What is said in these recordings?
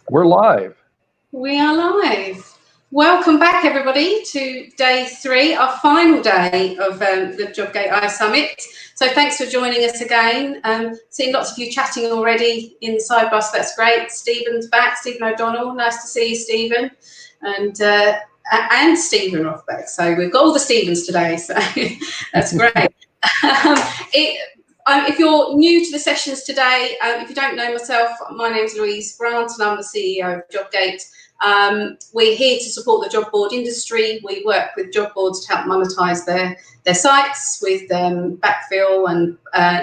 We're live. We are live. Welcome back, everybody, to day 3, our final day of the Jobg8 iSummit. So thanks for joining us again. Seeing lots of you chatting already in the sidebar, so that's great. Stephen's back, Stephen O'Donnell. Nice to see you, Stephen. And Stephen Rothbeck. So we've got all the Stephens today, so that's great. If you're new to the sessions today, if you don't know myself, my name's Louise Grant and I'm the CEO of Jobg8. We're here to support the job board industry. We work with job boards to help monetize their sites with backfill and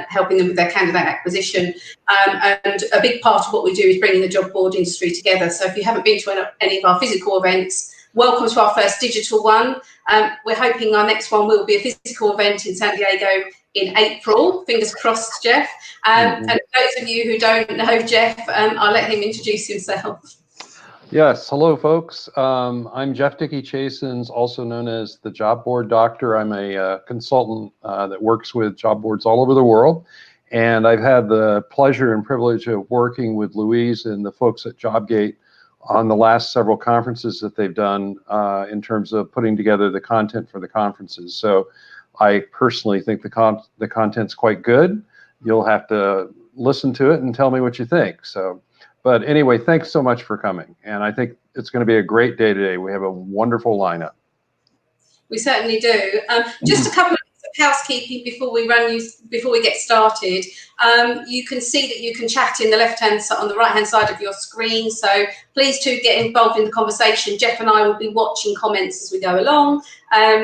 helping them with their candidate acquisition. And a big part of what we do is bringing the job board industry together. So if you haven't been to any of our physical events, welcome to our first digital one. We're hoping our next one will be a physical event in San Diego in April. Fingers crossed, Jeff. And those of you who don't know Jeff, I'll let him introduce himself. Yes, hello folks. I'm Jeff Dickey Chasins, also known as the Job Board Doctor. I'm a consultant that works with job boards all over the world. And I've had the pleasure and privilege of working with Louise and the folks at Jobg8 on the last several conferences that they've done in terms of putting together the content for the conferences. So I personally think the content's quite good. You'll have to listen to it and tell me what you think. So, but anyway, thanks so much for coming. And I think it's going to be a great day today. We have a wonderful lineup. We certainly do. Just a couple of housekeeping before we get started. You can see that you can chat in the on the right-hand side of your screen. So please do get involved in the conversation. Jeff and I will be watching comments as we go along.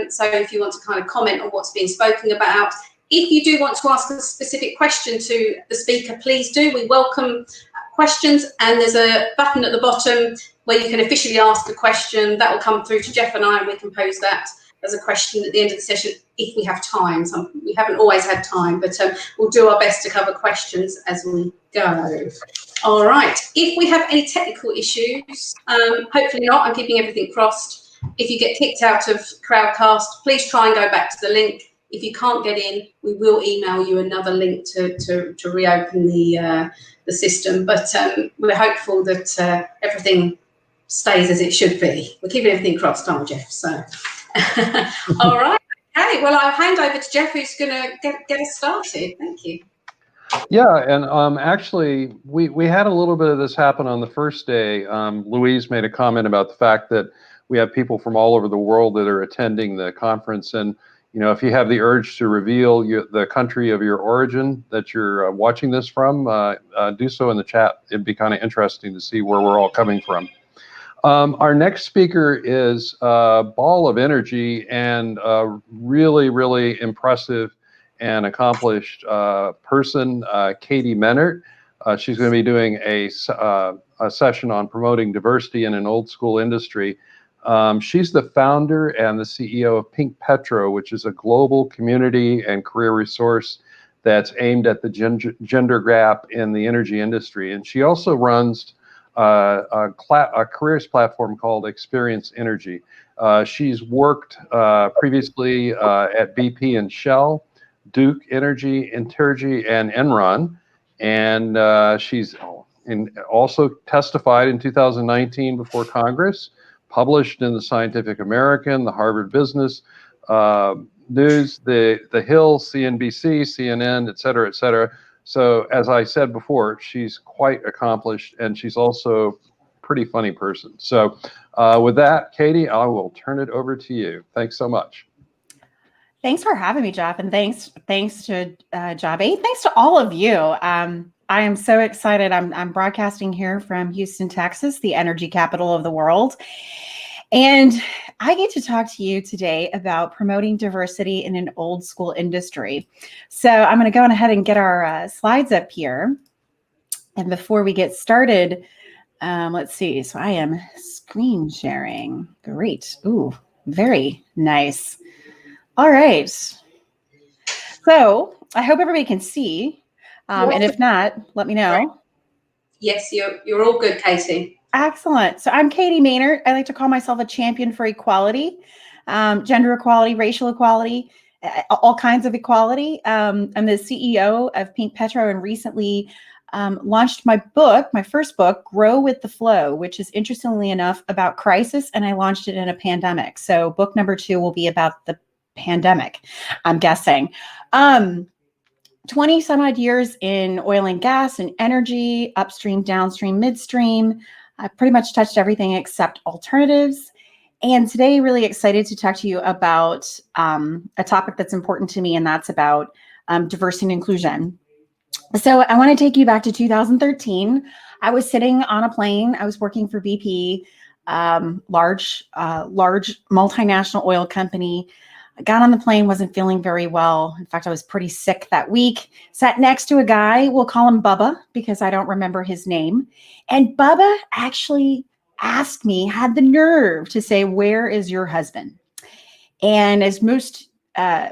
So if you want to kind of comment on what's being spoken about. If you do want to ask a specific question to the speaker, please do. We welcome questions, and there's a button at the bottom where you can officially ask a question. That will come through to Jeff and I, and we can pose that as a question at the end of the session if we have time. We haven't always had time, but we'll do our best to cover questions as we go. All right, if we have any technical issues, hopefully not, I'm keeping everything crossed. If you get kicked out of Crowdcast, please try and go back to the link. If you can't get in, we will email you another link to reopen the system, but we're hopeful that everything stays as it should be. We're keeping everything crossed, aren't we, Jeff? So, all right. Okay. Well, I'll hand over to Jeff, who's going to get us started. Thank you. Yeah, and actually, we had a little bit of this happen on the first day. Louise made a comment about the fact that we have people from all over the world that are attending the conference, and you know, if you have the urge to reveal the country of your origin that you're watching this from, do so in the chat. It'd be kind of interesting to see where we're all coming from. Our next speaker is a ball of energy and a really, really impressive and accomplished person, Katie Mehnert. She's going to be doing a session on promoting diversity in an old school industry. She's the founder and the CEO of Petro, which is a global community and career resource that's aimed at the gender gap in the energy industry. And she also runs a careers platform called Experience Energy. She's worked previously at BP and Shell, Duke Energy, Entergy, and Enron. And she's also testified in 2019 before Congress, published in the Scientific American, the Harvard Business News, the Hill, CNBC, CNN, et cetera, et cetera. So as I said before, she's quite accomplished, and she's also a pretty funny person. So with that, Katie, I will turn it over to you. Thanks so much. Thanks for having me, Jeff, and thanks to Jobg8. Thanks to all of you. I am so excited. I'm broadcasting here from Houston, Texas, the energy capital of the world. And I get to talk to you today about promoting diversity in an old school industry. So I'm going to go ahead and get our slides up here. And before we get started, let's see. So I am screen sharing. Great. Ooh, very nice. All right. So I hope everybody can see. And if not, let me know. Yes, you're all good, Katie. Excellent. So I'm Katie Maynard. I like to call myself a champion for equality, gender equality, racial equality, all kinds of equality. I'm the CEO of Petro, and recently launched my book, my first book, Grow with the Flow, which is interestingly enough about crisis, and I launched it in a pandemic. So book number 2 will be about the pandemic, I'm guessing. 20 some odd years in oil and gas and energy, upstream, downstream, midstream. I pretty much touched everything except alternatives. And today, really excited to talk to you about a topic that's important to me, and that's about diversity and inclusion. So I want to take you back to 2013. I was sitting on a plane. I was working for BP, large multinational oil company. I got on the plane, wasn't feeling very well. In fact, I was pretty sick that week. Sat next to a guy, we'll call him Bubba because I don't remember his name. And Bubba actually asked me, had the nerve to say, "Where is your husband?" And as most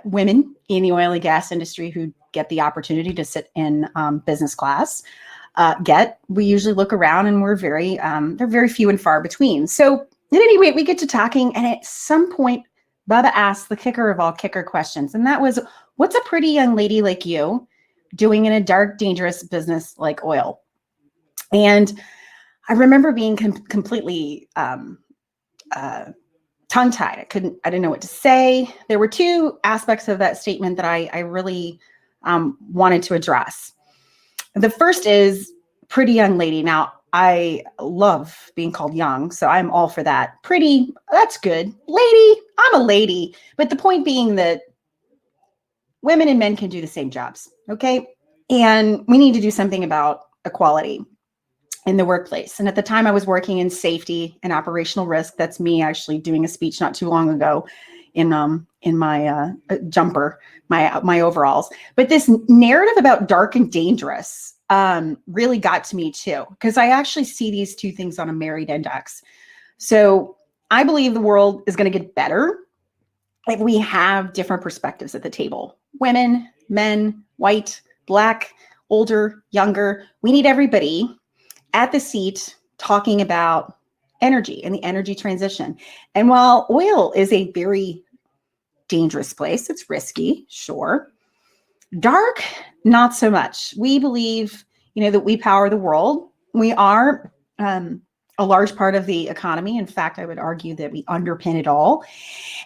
women in the oil and gas industry who get the opportunity to sit in business class we usually look around and we're they're very few and far between. So at any rate, we get to talking, and at some point, Bubba asked the kicker of all kicker questions, and that was, "What's a pretty young lady like you doing in a dark, dangerous business like oil?" And I remember being completely tongue-tied. I didn't know what to say. There were 2 aspects of that statement that I really wanted to address. The first is pretty young lady. Now, I love being called young, so I'm all for that. Pretty, that's good. Lady, I'm a lady. But the point being that women and men can do the same jobs, okay? And we need to do something about equality in the workplace. And at the time I was working in safety and operational risk. That's me actually doing a speech not too long ago in my jumper, my overalls. But this narrative about dark and dangerous really got to me too, because I actually see these 2 things on a merit index. So I believe the world is going to get better if we have different perspectives at the table. Women, men, white, black, older, younger. We need everybody at the seat talking about energy and the energy transition. And while oil is a very dangerous place, it's risky, sure. Dark, not so much. We believe, that we power the world. We are a large part of the economy. In fact, I would argue that we underpin it all.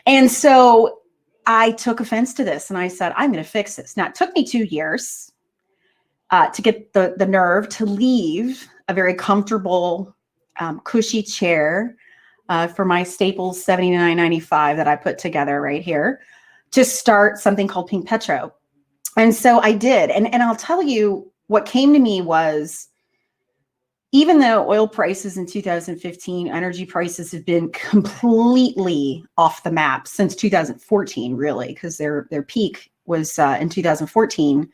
And so I took offense to this and I said, I'm going to fix this. Now, it took me 2 years to get the nerve to leave a very comfortable, cushy chair for my Staples $79.95 that I put together right here to start something called Pink Petro. And so I did. And I'll tell you what came to me was, even though oil prices in 2015, energy prices have been completely off the map since 2014, really, because their peak was in 2014.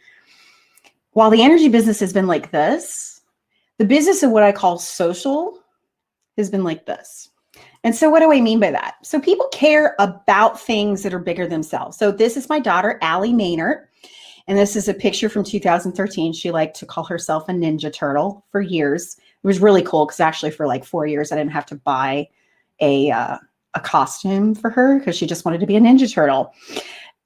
While the energy business has been like this, the business of what I call social has been like this. And so what do I mean by that? So people care about things that are bigger than themselves. So this is my daughter, Allie Maynard. And this is a picture from 2013. She liked to call herself a Ninja Turtle for years. It was really cool because actually for like 4 years, I didn't have to buy a costume for her because she just wanted to be a Ninja Turtle.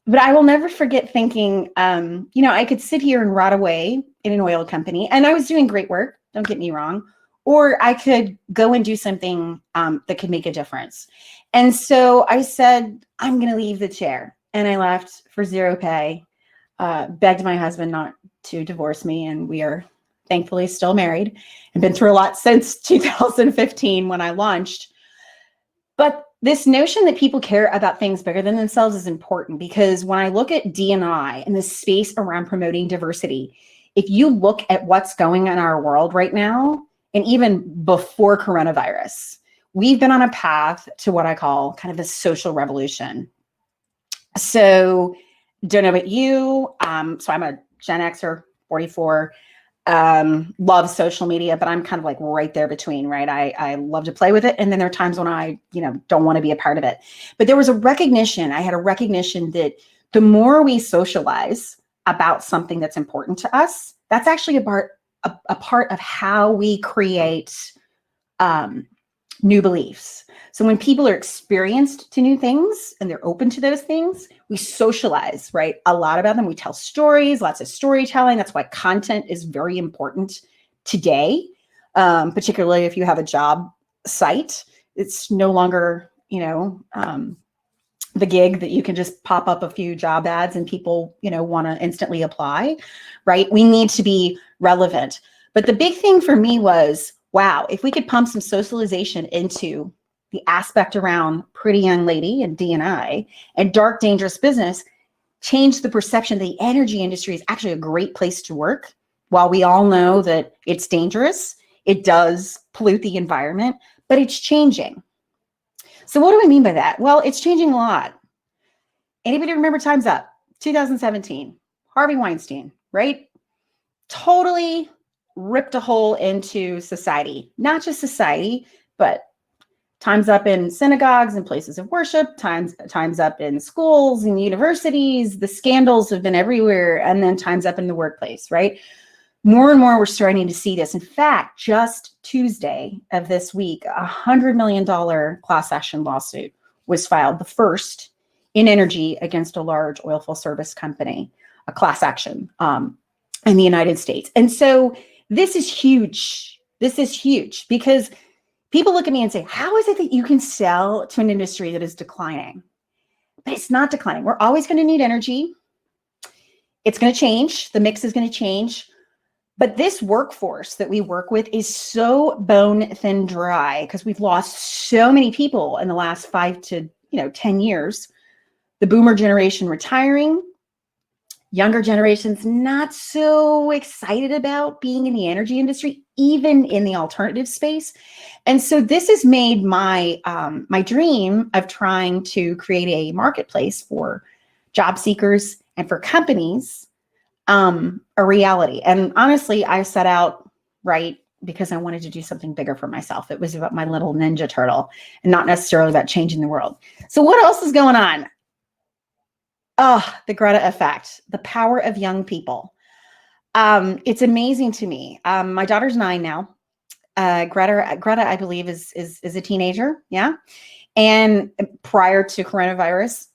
But I will never forget thinking, I could sit here and rot away in an oil company, and I was doing great work, don't get me wrong, or I could go and do something that could make a difference. And so I said, I'm going to leave the chair. And I left for zero pay, begged my husband not to divorce me, and we are thankfully still married and been through a lot since 2015 when I launched. But this notion that people care about things bigger than themselves is important, because when I look at D&I and the space around promoting diversity, if you look at what's going on in our world right now, and even before coronavirus, we've been on a path to what I call kind of a social revolution. So don't know about you. So I'm a Gen Xer, 44. Love social media, but I'm kind of like right there between, right? I love to play with it. And then there are times when I, don't want to be a part of it. But there was a recognition, I had a recognition that the more we socialize about something that's important to us, that's actually a part of how we create new beliefs. So when people are experienced to new things and they're open to those things, we socialize, right? A lot about them. We tell stories, lots of storytelling. That's why content is very important today, particularly if you have a job site. It's no longer, the gig that you can just pop up a few job ads and people, want to instantly apply, right? We need to be relevant. But the big thing for me was, wow, if we could pump some socialization into the aspect around Pretty Young Lady and D&I and dark, dangerous business, change the perception that the energy industry is actually a great place to work. While we all know that it's dangerous, it does pollute the environment, but it's changing. So what do I mean by that? Well, it's changing a lot. Anybody remember Time's Up? 2017, Harvey Weinstein, right? Totally ripped a hole into society, not just society, but Time's Up in synagogues and places of worship, Time's Up in schools and universities. The scandals have been everywhere, and then Time's Up in the workplace, right? More and more, we're starting to see this. In fact, just Tuesday of this week, a $100 million class action lawsuit was filed, the first in energy against a large oilfield service company, a class action in the United States. And so this is huge. This is huge because people look at me and say, how is it that you can sell to an industry that is declining? But it's not declining. We're always going to need energy. It's going to change. The mix is going to change. But this workforce that we work with is so bone thin dry because we've lost so many people in the last 5 to 10 years. The boomer generation retiring, younger generations not so excited about being in the energy industry, even in the alternative space. And so this has made my my dream of trying to create a marketplace for job seekers and for companies a reality. And honestly, I set out because I wanted to do something bigger for myself. It was about my little ninja turtle and not necessarily about changing the world. So what else is going on? Oh, the Greta effect, the power of young people. It's amazing to me. My daughter's 9 now. Greta, I believe, is a teenager. Yeah. And prior to coronavirus,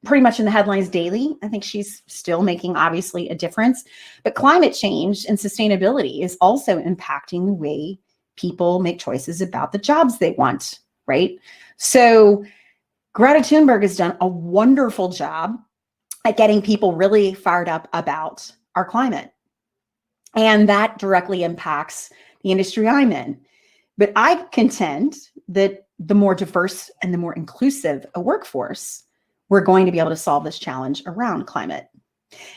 pretty much in the headlines daily. I think she's still making, obviously, a difference. But climate change and sustainability is also impacting the way people make choices about the jobs they want, right? So Greta Thunberg has done a wonderful job at getting people really fired up about our climate. And that directly impacts the industry I'm in. But I contend that the more diverse and the more inclusive a workforce, we're going to be able to solve this challenge around climate.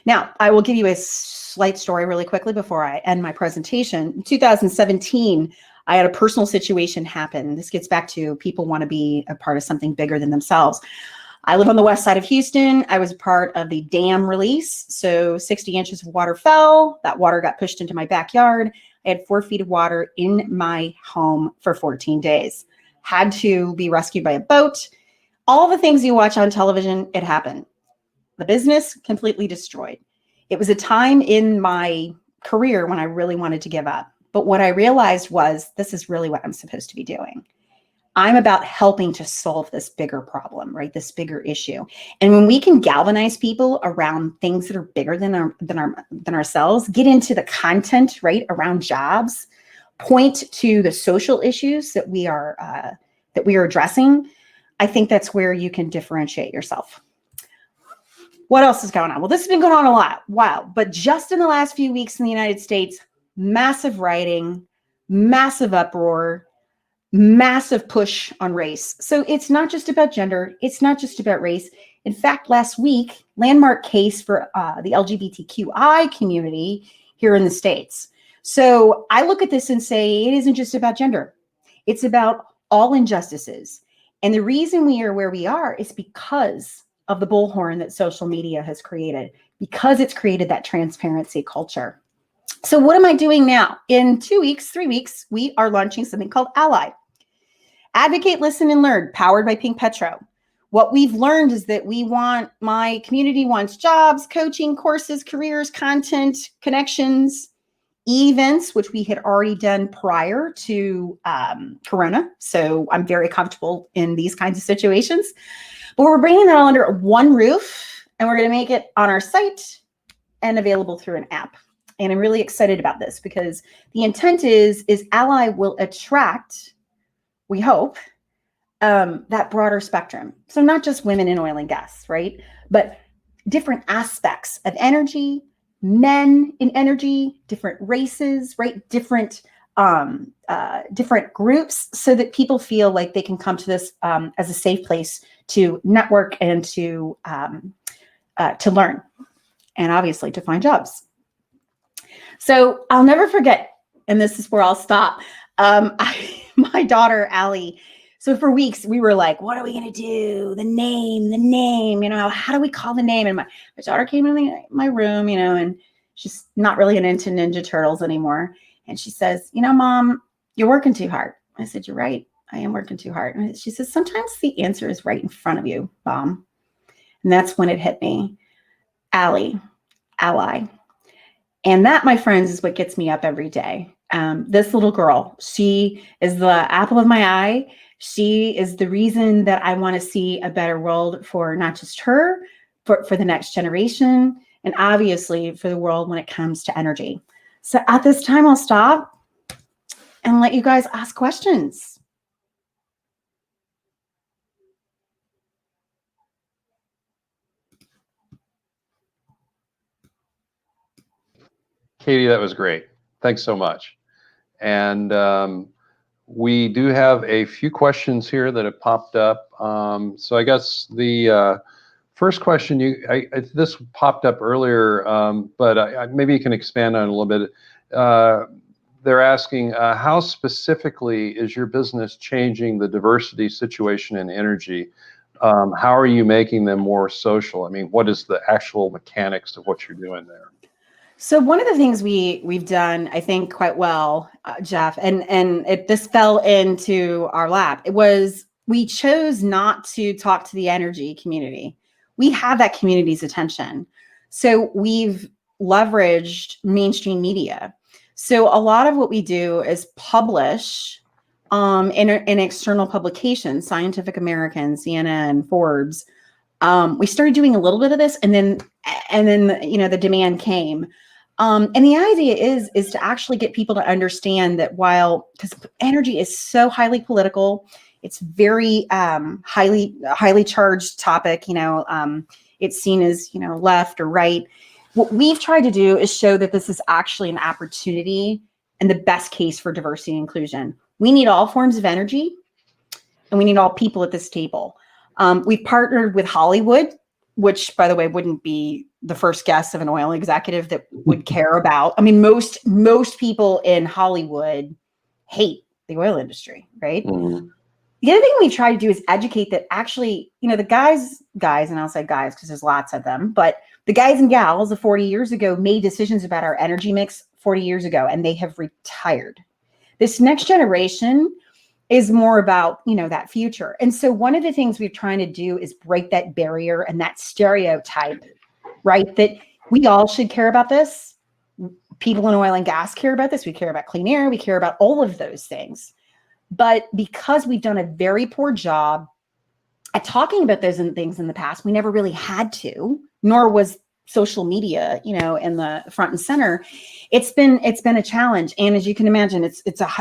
Now, I will give you a slight story really quickly before I end my presentation. In 2017, I had a personal situation happen. This gets back to people want to be a part of something bigger than themselves. I live on the west side of Houston. I was part of the dam release. So 60 inches of water fell. That water got pushed into my backyard. I had 4 feet of water in my home for 14 days. Had to be rescued by a boat. All the things you watch on television, it happened. The business completely destroyed. It was a time in my career when I really wanted to give up. But what I realized was this is really what I'm supposed to be doing. I'm about helping to solve this bigger problem, right? This bigger issue. And when we can galvanize people around things that are bigger than ourselves, get into the content, right, around jobs, point to the social issues that we are addressing, I think that's where you can differentiate yourself. What else is going on? Well, this has been going on a while, but just in the last few weeks in the United States, massive rioting, massive uproar, massive push on race. So it's not just about gender. It's not just about race. In fact, last week, landmark case for the LGBTQI community here in the States. So I look at this and say, it isn't just about gender. It's about all injustices. And the reason we are where we are is because of the bullhorn that social media has created, because it's created that transparency culture. So what am I doing now? In 2 weeks, 3 weeks, we are launching something called Ally. Advocate, listen, and learn, powered by Pink Petro. What we've learned is that my community wants jobs, coaching, courses, careers, content, connections, events, which we had already done prior to Corona. So I'm very comfortable in these kinds of situations. But we're bringing that all under one roof, and we're going to make it on our site and available through an app. And I'm really excited about this because the intent is Ally will attract, we hope, that broader spectrum. So not just women in oil and gas, right? But different aspects of energy, men in energy, different races, right? Different groups, so that people feel like they can come to this as a safe place to network and to learn, and obviously to find jobs. So I'll never forget, and this is where I'll stop. My daughter, Allie, so for weeks we were like, what are we going to do? The name, how do we call the name? And my daughter came in my room, and she's not really into Ninja Turtles anymore. And she says, Mom, you're working too hard. I said, you're right. I am working too hard. And she says, sometimes the answer is right in front of you, Mom. And that's when it hit me. Ally. And that, my friends, is what gets me up every day. This little girl, she is the apple of my eye. She is the reason that I want to see a better world for not just her, for the next generation, and obviously for the world when it comes to energy. So at this time, I'll stop and let you guys ask questions. Katie, that was great. Thanks so much. And we do have a few questions here that have popped up. So I guess the first question, this popped up earlier, but maybe you can expand on it a little bit. They're asking, how specifically is your business changing the diversity situation in energy? How are you making them more social? I mean, what is the actual mechanics of what you're doing there? So one of the things we've done, I think, quite well, Jeff, and this fell into our lap. It was, we chose not to talk to the energy community. We have that community's attention. So we've leveraged mainstream media. So a lot of what we do is publish in external publications, Scientific American, CNN, Forbes. We started doing a little bit of this, and then the demand came. And the idea is to actually get people to understand that because energy is so highly political, it's very highly charged topic. It's seen as left or right. What we've tried to do is show that this is actually an opportunity and the best case for diversity and inclusion. We need all forms of energy, and we need all people at this table. We've partnered with Hollywood, which, by the way, wouldn't be the first guess of an oil executive that would care about. I mean, most people in Hollywood hate the oil industry, right? Mm-hmm. The other thing we try to do is educate that actually, the guys, and I'll say guys because there's lots of them, but the guys and gals of 40 years ago made decisions about our energy mix 40 years ago, and they have retired. This next generation is more about, that future. And so one of the things we're trying to do is break that barrier and that stereotype, right? That we all should care about this. People in oil and gas care about this. We care about clean air. We care about all of those things. But because we've done a very poor job at talking about those things in the past, we never really had to, nor was social media, in the front and center. It's been a challenge. And as you can imagine,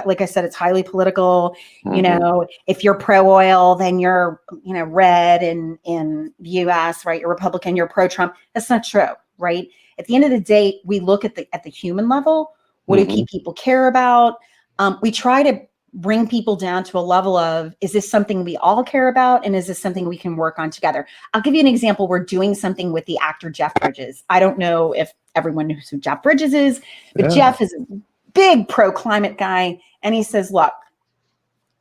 like I said, it's highly political. Mm-hmm. If you're pro oil, then you're, red in the US, right? You're Republican, you're pro Trump. That's not true, right? At the end of the day, we look at the human level. What mm-hmm. do people care about? We try to bring people down to a level of, is this something we all care about? And is this something we can work on together? I'll give you an example. We're doing something with the actor Jeff Bridges. I don't know if everyone knows who Jeff Bridges is, but yeah. Jeff is a big pro-climate guy. And he says, look,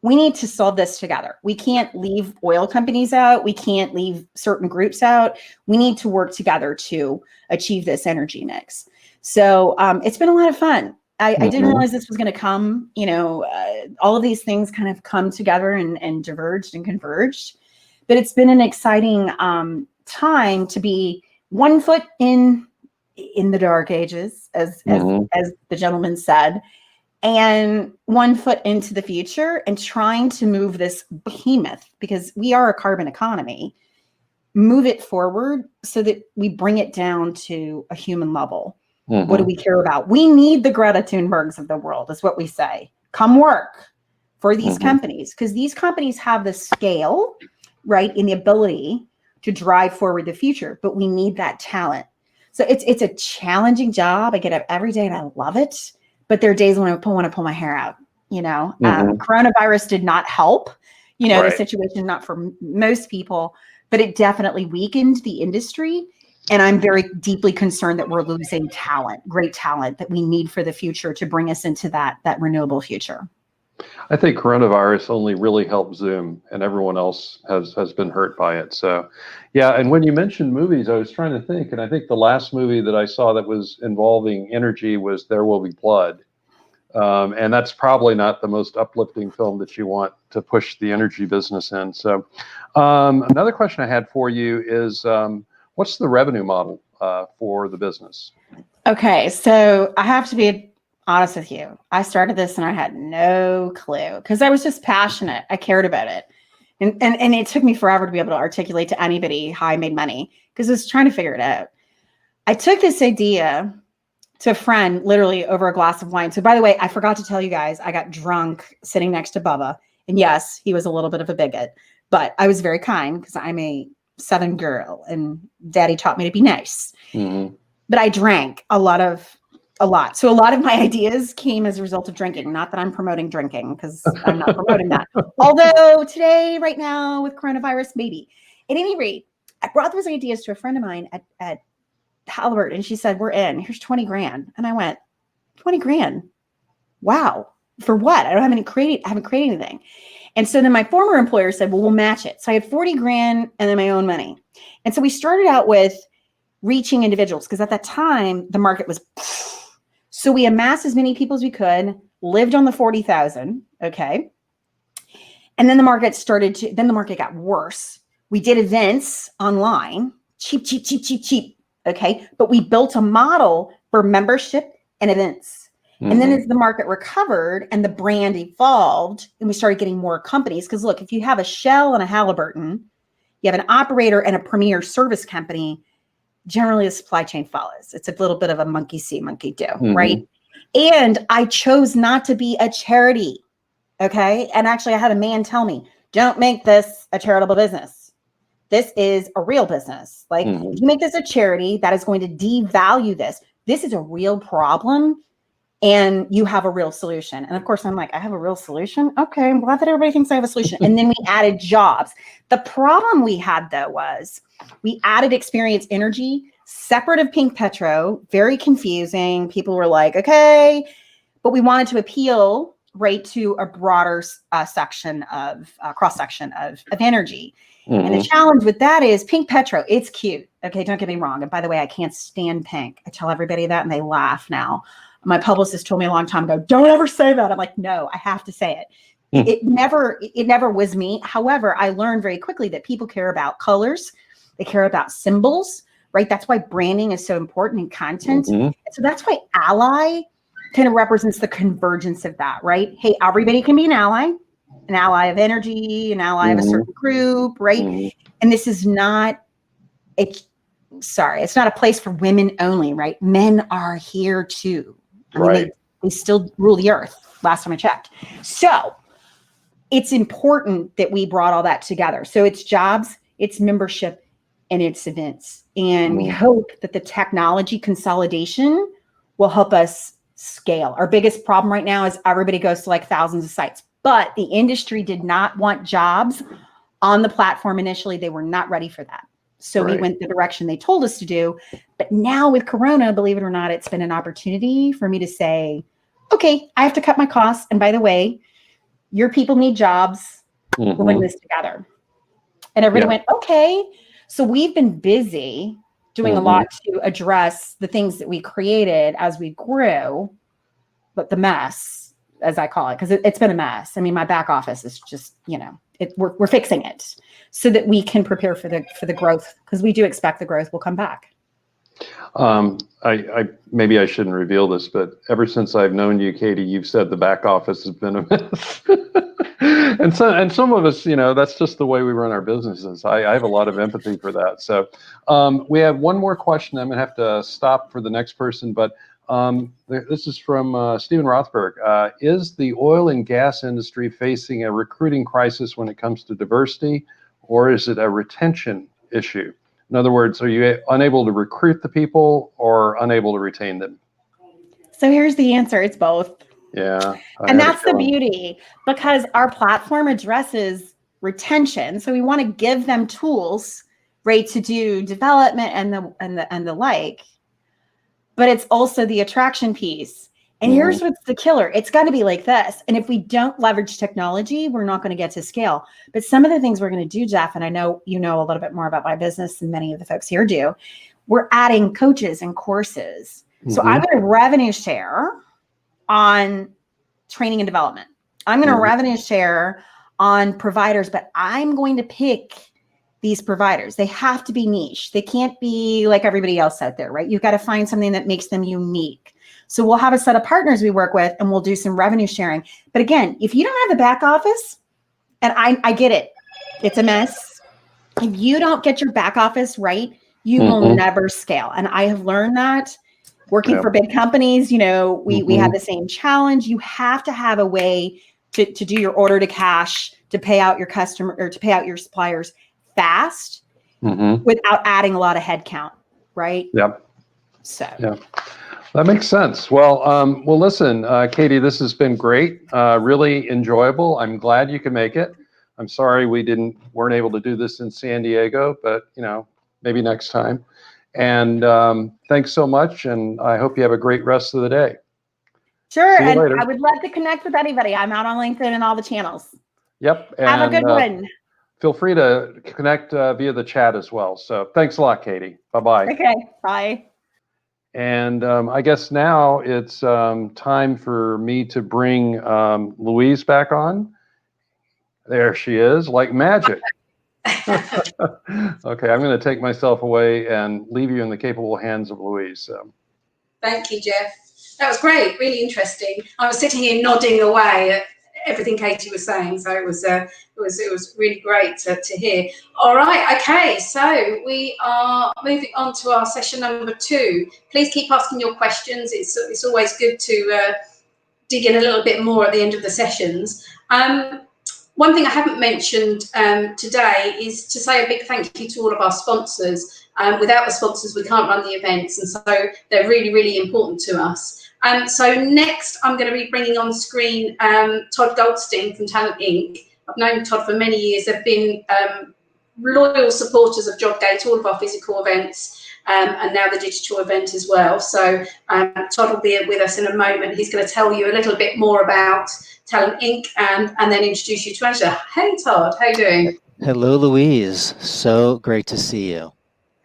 we need to solve this together. We can't leave oil companies out. We can't leave certain groups out. We need to work together to achieve this energy mix. So it's been a lot of fun. I didn't realize this was going to come, all of these things kind of come together and diverged and converged, but it's been an exciting time to be one foot in the dark ages, as the gentleman said, and one foot into the future and trying to move this behemoth, because we are a carbon economy, move it forward so that we bring it down to a human level. What do we care about? We need the Greta Thunbergs of the world, is what we say. Come work for these companies, because these companies have the scale, right, and the ability to drive forward the future, but we need that talent. So it's a challenging job. I get up every day and I love it, but there are days when I want to pull my hair out, you know. Coronavirus did not help, you know, the situation, not for most people, but it definitely weakened the industry. And I'm very deeply concerned that we're losing talent, great talent that we need for the future to bring us into that renewable future. I think coronavirus only really helped Zoom, and everyone else has been hurt by it. So, yeah. And when you mentioned movies, I was trying to think, and I think the last movie that I saw that was involving energy was There Will Be Blood. And that's probably not the most uplifting film that you want to push the energy business in. So, another question I had for you is, what's the revenue model for the business? Okay, so I have to be honest with you. I started this and I had no clue because I was just passionate. I cared about it. And it took me forever to be able to articulate to anybody how I made money because I was trying to figure it out. I took this idea to a friend literally over a glass of wine. So by the way, I forgot to tell you guys, I got drunk sitting next to Bubba. And yes, he was a little bit of a bigot, but I was very kind because I'm a Southern girl and daddy taught me to be nice. But I drank a lot. So a lot of my ideas came as a result of drinking. Not that I'm promoting drinking because I'm not promoting that. Although today, right now with coronavirus, maybe. At any rate, I brought those ideas to a friend of mine at Halliburton and she said, we're in, here's 20 grand. And I went, 20 grand. Wow. For what? I haven't created anything. And so then my former employer said, well, we'll match it. So I had 40 grand and then my own money. And so we started out with reaching individuals because at that time the market was, so we amassed as many people as we could, lived on the 40,000. Okay. And then the market got worse. We did events online, cheap. Okay. But we built a model for membership and events. And then as the market recovered and the brand evolved and we started getting more companies, because look, if you have a Shell and a Halliburton, you have an operator and a premier service company, generally the supply chain follows. It's a little bit of a monkey see, monkey do, right? And I chose not to be a charity. Okay. And actually I had a man tell me, don't make this a charitable business. This is a real business. Like if you make this a charity, that is going to devalue this. This is a real problem. And you have a real solution. And of course, I'm like, I have a real solution? Okay, I'm glad that everybody thinks I have a solution. And then we added jobs. The problem we had, though, was we added Experience Energy, separate of Pink Petro, very confusing. People were like, okay, but we wanted to appeal right to a broader section of, cross-section of energy. And the challenge with that is Pink Petro, it's cute. Okay, don't get me wrong. And by the way, I can't stand pink. I tell everybody that and they laugh now. My publicist told me a long time ago, don't ever say that. I'm like, no, I have to say it. It never was me. However, I learned very quickly that people care about colors. They care about symbols, right? That's why branding is so important in content. And so that's why ally kind of represents the convergence of that, right? Hey, everybody can be an ally of energy, an ally of a certain group, right? And this is not, it's not a place for women only, right? Men are here too. I mean, they still rule the earth, last time I checked. So it's important that we brought all that together. So it's jobs, it's membership, and it's events. And we hope that the technology consolidation will help us scale. Our biggest problem right now is everybody goes to like thousands of sites, but the industry did not want jobs on the platform initially. They were not ready for that. So we went the direction they told us to do. But now with Corona, believe it or not, it's been an opportunity for me to say, okay, I have to cut my costs. And by the way, your people need jobs. We're putting this together. And everybody went, okay. So we've been busy doing a lot to address the things that we created as we grew, but the mess, as I call it, because it's been a mess. I mean, my back office is just, we're fixing it so that we can prepare for the growth, because we do expect the growth will come back. I maybe I shouldn't reveal this, but ever since I've known you, Katie, you've said the back office has been a mess. and some of us, that's just the way we run our businesses. I have a lot of empathy for that. So we have one more question. I'm gonna have to stop for the next person, but this is from Stephen Rothberg. Is the oil and gas industry facing a recruiting crisis when it comes to diversity, or is it a retention issue? In other words, are you unable to recruit the people or unable to retain them? So here's the answer. It's both. Yeah. And that's the beauty, because our platform addresses retention. So we want to give them tools, right, to do development and the like. But it's also the attraction piece. And here's what's the killer. It's got to be like this. And if we don't leverage technology, we're not going to get to scale. But some of the things we're going to do, Jeff, and I know you know a little bit more about my business than many of the folks here do, we're adding coaches and courses. So I'm going to revenue share on training and development. I'm going to revenue share on providers, but I'm going to pick these providers. They have to be niche. They can't be like everybody else out there, right? You've got to find something that makes them unique. So we'll have a set of partners we work with and we'll do some revenue sharing. But again, if you don't have the back office, and I get it, it's a mess. If you don't get your back office right, you will never scale. And I have learned that working for big companies, we had the same challenge. You have to have a way to do your order to cash, to pay out your customer or to pay out your suppliers fast without adding a lot of headcount, right? Yep. So yeah, that makes sense. Well, listen, Katie, this has been great, really enjoyable. I'm glad you could make it. I'm sorry we weren't able to do this in San Diego, but maybe next time. And thanks so much, and I hope you have a great rest of the day. Sure, and later. I would love to connect with anybody. I'm out on LinkedIn and all the channels. Yep. Have a good one. Feel free to connect via the chat as well. So thanks a lot, Katie. Bye-bye. Okay, bye. And I guess now it's time for me to bring Louise back on. There she is, like magic. Okay, I'm going to take myself away and leave you in the capable hands of Louise. So. Thank you, Jeff. That was great, really interesting. I was sitting here nodding away at everything Katie was saying, so it was really great to hear. All right, okay, so we are moving on to our session number 2. Please keep asking your questions. It's always good to dig in a little bit more at the end of the sessions. One thing I haven't mentioned today is to say a big thank you to all of our sponsors. Without the sponsors, we can't run the events, and so they're really, really important to us. So next, I'm going to be bringing on screen Todd Goldstein from Talent Inc. I've known Todd for many years. They've been loyal supporters of Jobg8, all of our physical events, and now the digital event as well. So Todd will be with us in a moment. He's going to tell you a little bit more about Talent Inc. and then introduce you to Angela. Hey, Todd, how you doing? Hello, Louise. So great to see you.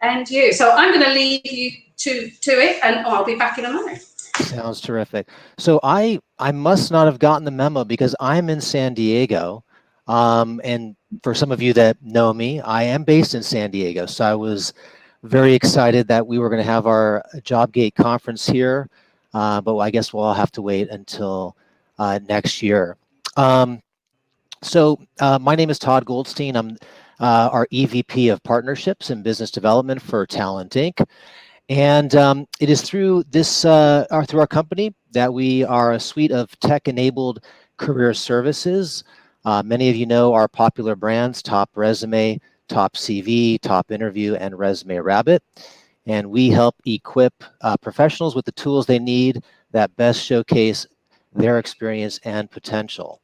And you. So I'm going to leave you to it, and I'll be back in a moment. Sounds terrific. So I must not have gotten the memo because I'm in San Diego. And for some of you that know me, I am based in San Diego. So I was very excited that we were going to have our Jobg8 conference here. But I guess we'll all have to wait until next year. So my name is Todd Goldstein. I'm our EVP of Partnerships and Business Development for Talent Inc. And it is through this, through our company that we are a suite of tech-enabled career services. Many of you know our popular brands, Top Resume, Top CV, Top Interview, and Resume Rabbit. And we help equip professionals with the tools they need that best showcase their experience and potential.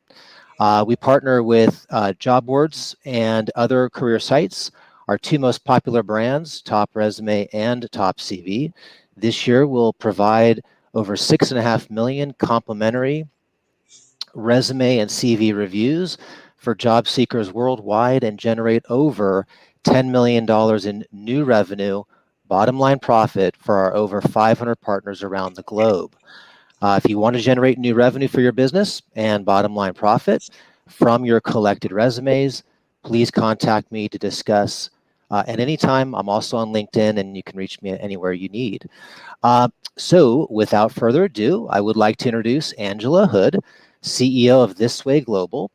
We partner with job boards and other career sites. Our 2 most popular brands, Top Resume and Top CV. This year we'll provide over 6.5 million complimentary resume and CV reviews for job seekers worldwide and generate over $10 million in new revenue, bottom line profit for our over 500 partners around the globe. If you want to generate new revenue for your business and bottom line profit from your collected resumes, please contact me to discuss at any time. I'm also on LinkedIn, and you can reach me anywhere you need. So without further ado, I would like to introduce Angela Hood, CEO of This Way Global.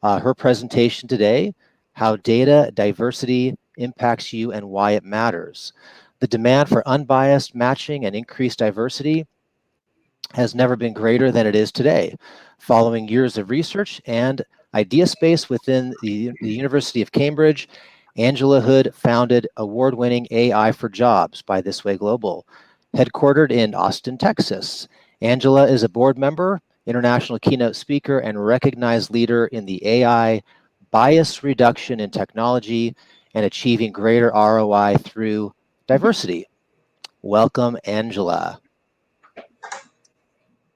her presentation today, How Data Diversity Impacts You and Why It Matters. The demand for unbiased matching and increased diversity has never been greater than it is today. Following years of research and idea space within the University of Cambridge, Angela Hood founded award-winning AI for Jobs by This Way Global, headquartered in Austin, Texas. Angela is a board member, international keynote speaker, and recognized leader in the AI bias reduction in technology and achieving greater ROI through diversity. Welcome, Angela.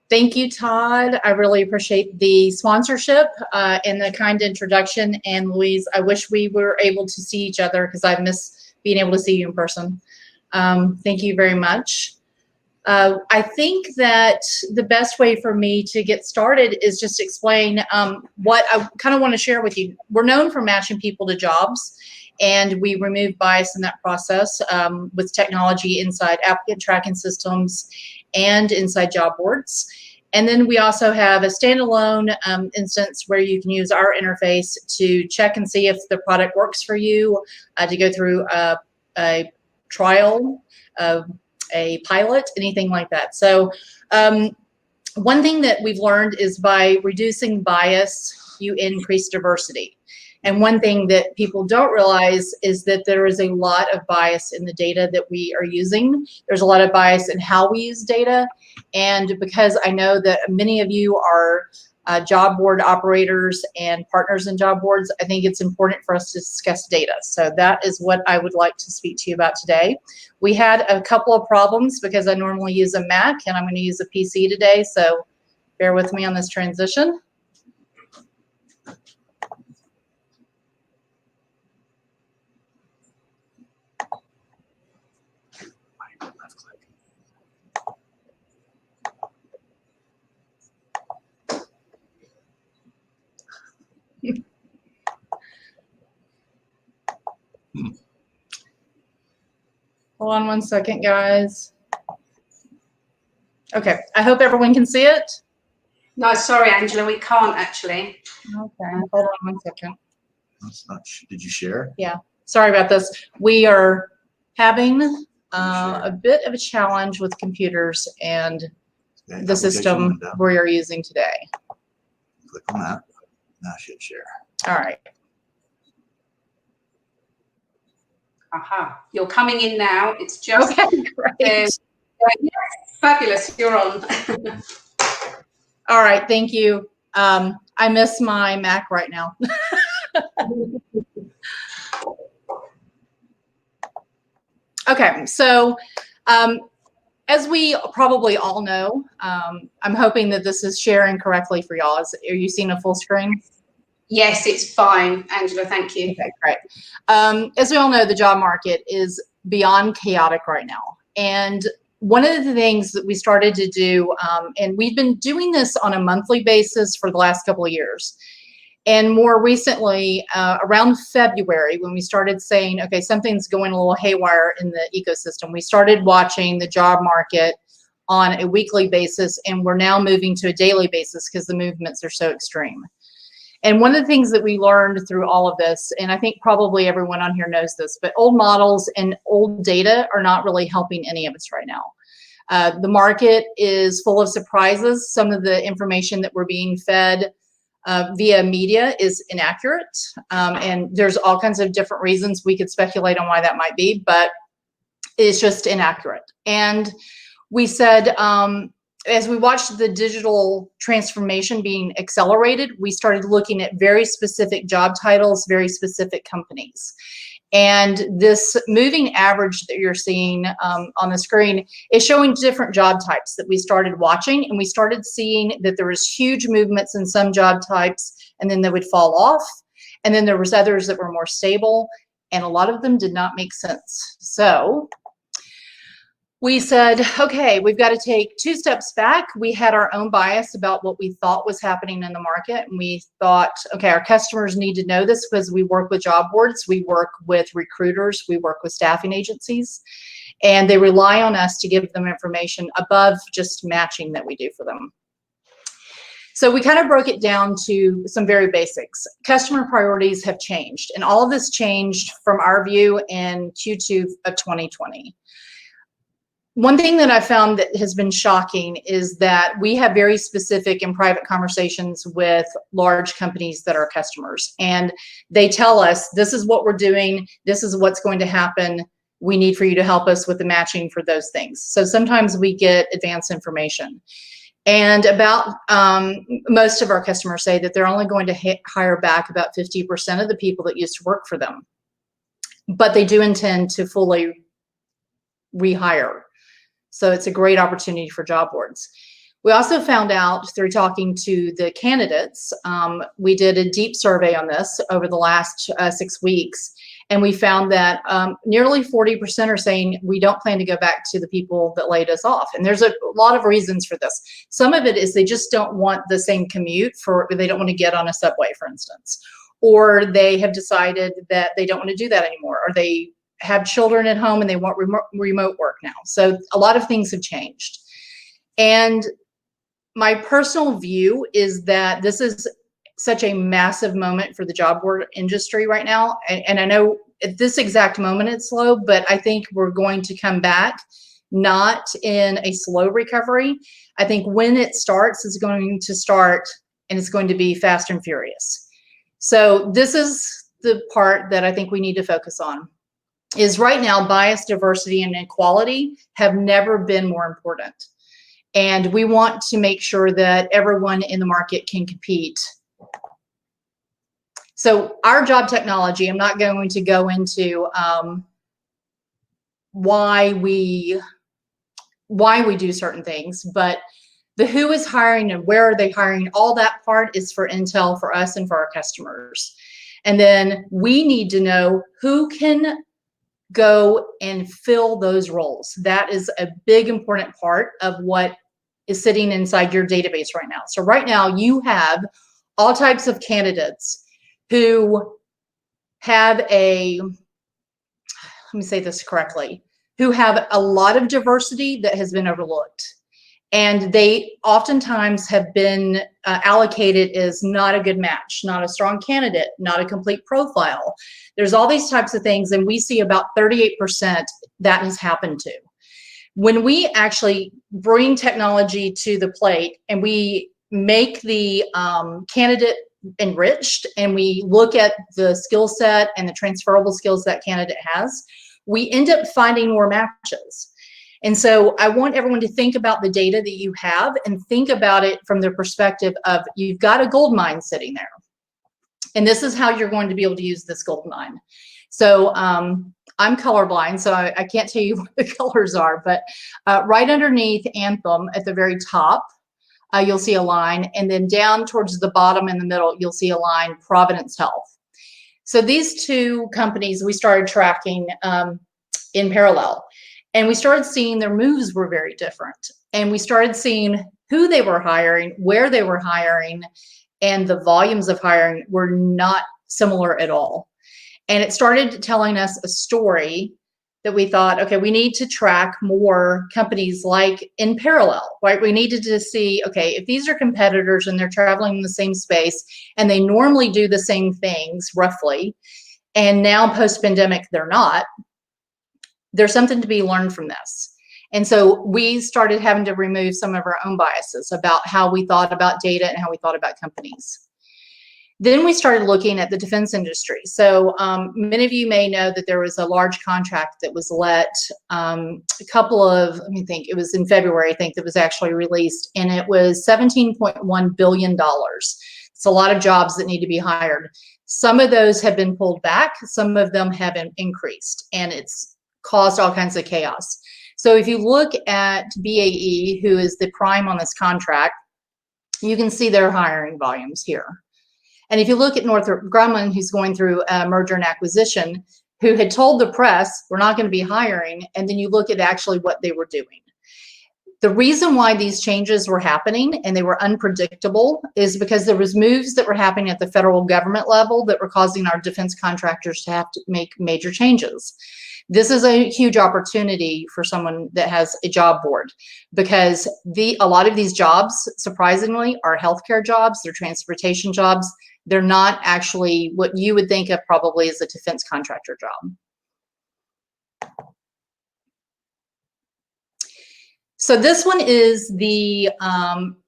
Thank you, Todd. I really appreciate the sponsorship and the kind introduction. And Louise, I wish we were able to see each other because I miss being able to see you in person. Thank you very much. I think that the best way for me to get started is just explain what I kind of want to share with you. We're known for matching people to jobs, and we remove bias in that process with technology inside applicant tracking systems and inside job boards. And then we also have a standalone instance where you can use our interface to check and see if the product works for you, to go through a trial, a pilot, anything like that. So one thing that we've learned is by reducing bias, you increase diversity. And one thing that people don't realize is that there is a lot of bias in the data that we are using. There's a lot of bias in how we use data. And because I know that many of you are job board operators and partners in job boards, I think it's important for us to discuss data. So that is what I would like to speak to you about today. We had a couple of problems because I normally use a Mac and I'm going to use a PC today. So bear with me on this transition. Hold on one second, guys. Okay, I hope everyone can see it. No, sorry, Angela, we can't actually. Okay, hold on one second. That's not. Did you share? Yeah, sorry about this. We are having a bit of a challenge with computers and the system we are using today. Click on that. Now I should share. All right. Aha, you're coming in now. It's just Okay, great. yes, fabulous. You're on. All right, thank you. I miss my Mac right now. Okay, so as we probably all know, I'm hoping that this is sharing correctly for y'all. Are you seeing a full screen? Yes, it's fine, Angela. Thank you. Okay, great. As we all know, the job market is beyond chaotic right now. And one of the things that we started to do, and we've been doing this on a monthly basis for the last couple of years. And more recently, around February, when we started saying, okay, something's going a little haywire in the ecosystem, we started watching the job market on a weekly basis, and we're now moving to a daily basis because the movements are so extreme. And one of the things that we learned through all of this, and I think probably everyone on here knows this, but old models and old data are not really helping any of us right now. The market is full of surprises. Some of the information that we're being fed via media is inaccurate. And there's all kinds of different reasons we could speculate on why that might be, but it's just inaccurate. And we said, as we watched the digital transformation being accelerated, we started looking at very specific job titles, very specific companies. And this moving average that you're seeing on the screen is showing different job types that we started watching. And we started seeing that there was huge movements in some job types, and then they would fall off. And then there was others that were more stable, and a lot of them did not make sense. So we said, okay, we've got to take 2 steps back. We had our own bias about what we thought was happening in the market. And we thought, okay, our customers need to know this because we work with job boards, we work with recruiters, we work with staffing agencies, and they rely on us to give them information above just matching that we do for them. So we kind of broke it down to some very basics. Customer priorities have changed, and all of this changed from our view in Q2 of 2020. One thing that I found that has been shocking is that we have very specific and private conversations with large companies that are customers, and they tell us, this is what we're doing, this is what's going to happen, we need for you to help us with the matching for those things. So sometimes we get advanced information. And about most of our customers say that they're only going to hire back about 50% of the people that used to work for them, but they do intend to fully rehire. So it's a great opportunity for job boards. We also found out through talking to the candidates, we did a deep survey on this over the last 6 weeks, and we found that nearly 40% are saying we don't plan to go back to the people that laid us off. And there's a lot of reasons for this. Some of it is they just don't want the same commute, they don't want to get on a subway, for instance, or they have decided that they don't want to do that anymore, or they have children at home and they want remote work now. So a lot of things have changed. And my personal view is that this is such a massive moment for the job board industry right now. And I know at this exact moment it's slow, but I think we're going to come back, not in a slow recovery. I think when it starts, it's going to start and it's going to be fast and furious. So this is the part that I think we need to focus on. Is right now, bias, diversity, and equality have never been more important. And we want to make sure that everyone in the market can compete. So our job technology, I'm not going to go into why we do certain things, but the who is hiring and where are they hiring, all that part is for intel for us and for our customers. And then we need to know who can go and fill those roles. That is a big important part of what is sitting inside your database right now. So right now you have all types of candidates who have let me say this correctly, who have a lot of diversity that has been overlooked. And they oftentimes have been allocated as not a good match, not a strong candidate, not a complete profile. There's all these types of things, and we see about 38% that has happened to. When we actually bring technology to the plate and we make the candidate enriched and we look at the skill set and the transferable skills that candidate has, we end up finding more matches. And so I want everyone to think about the data that you have and think about it from the perspective of you've got a gold mine sitting there. And this is how you're going to be able to use this gold mine. So I'm colorblind, so I can't tell you what the colors are, but right underneath Anthem at the very top, you'll see a line, and then down towards the bottom in the middle, you'll see a line, Providence Health. So these two companies we started tracking in parallel. And we started seeing their moves were very different. And we started seeing who they were hiring, where they were hiring, and the volumes of hiring were not similar at all. And it started telling us a story that we thought, okay, we need to track more companies like in parallel, right? We needed to see, okay, if these are competitors and they're traveling in the same space and they normally do the same things roughly, and now post-pandemic they're not, there's something to be learned from this. And so we started having to remove some of our own biases about how we thought about data and how we thought about companies. Then we started looking at the defense industry. So many of you may know that there was a large contract that was let a couple of, let me think, it was in February, I think, that was actually released, and it was $17.1 billion. It's a lot of jobs that need to be hired. Some of those have been pulled back, some of them have been increased, and it's caused all kinds of chaos. So if you look at BAE, who is the prime on this contract, you can see their hiring volumes here. And if you look at Northrop Grumman, who's going through a merger and acquisition, who had told the press, we're not going to be hiring, and then you look at actually what they were doing. The reason why these changes were happening and they were unpredictable is because there was moves that were happening at the federal government level that were causing our defense contractors to have to make major changes. This is a huge opportunity for someone that has a job board, because a lot of these jobs, surprisingly, are healthcare jobs, they're transportation jobs. They're not actually what you would think of probably as a defense contractor job. So this one is the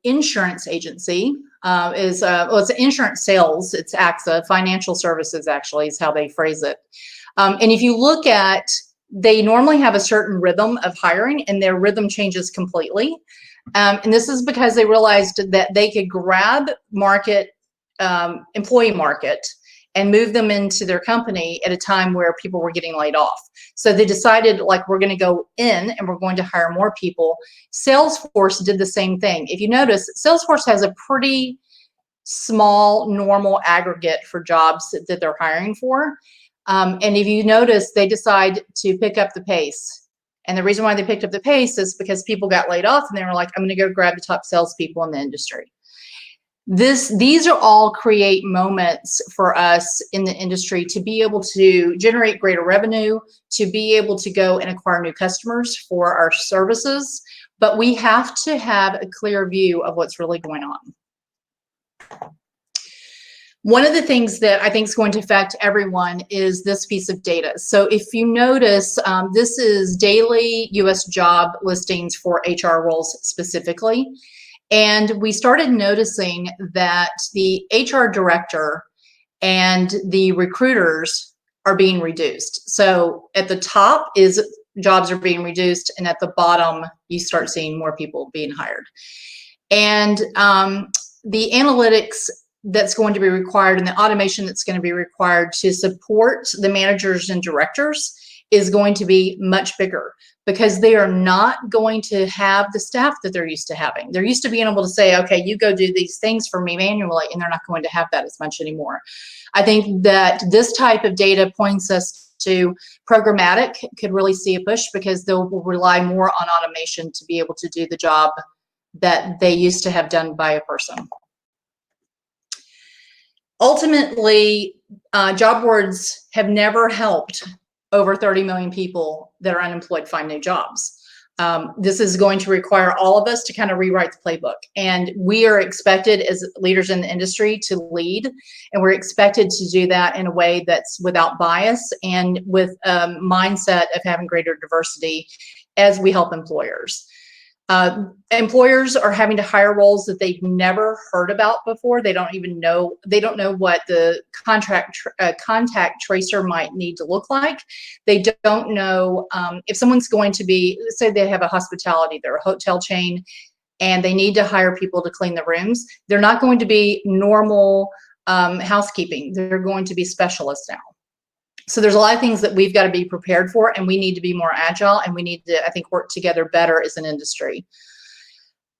insurance agency. Well, it's insurance sales. It's AXA, financial services actually is how they phrase it. And if you look at, they normally have a certain rhythm of hiring, and their rhythm changes completely. And this is because they realized that they could grab employee market and move them into their company at a time where people were getting laid off. So they decided, like, we're going to go in and we're going to hire more people. Salesforce did the same thing. If you notice, Salesforce has a pretty small normal aggregate for jobs that they're hiring for. And if you notice, they decide to pick up the pace. And the reason why they picked up the pace is because people got laid off, and they were like, I'm going to go grab the top salespeople in the industry. These are all create moments for us in the industry to be able to generate greater revenue, to be able to go and acquire new customers for our services. But we have to have a clear view of what's really going on. One of the things that I think is going to affect everyone is this piece of data. So if you notice, this is daily US job listings for HR roles specifically. And we started noticing that the HR director and the recruiters are being reduced. So at the top is jobs are being reduced, and at the bottom, you start seeing more people being hired. And the analytics that's going to be required and the automation that's going to be required to support the managers and directors is going to be much bigger, because they are not going to have the staff that they're used to having. They're used to being able to say, okay, you go do these things for me manually, and they're not going to have that as much anymore. I think that this type of data points us to programmatic could really see a push, because they'll rely more on automation to be able to do the job that they used to have done by a person. Ultimately, job boards have never helped over 30 million people that are unemployed find new jobs. This is going to require all of us to kind of rewrite the playbook. And we are expected as leaders in the industry to lead, and we're expected to do that in a way that's without bias and with a mindset of having greater diversity as we help employers. Employers are having to hire roles that they've never heard about before. They don't even know, they don't know what the contact tracer might need to look like. They don't know if someone's going to be, let's say they have a hospitality, they're a hotel chain, and they need to hire people to clean the rooms. They're not going to be normal housekeeping. They're going to be specialists now. So there's a lot of things that we've got to be prepared for, and we need to be more agile, and we need to, I think, work together better as an industry.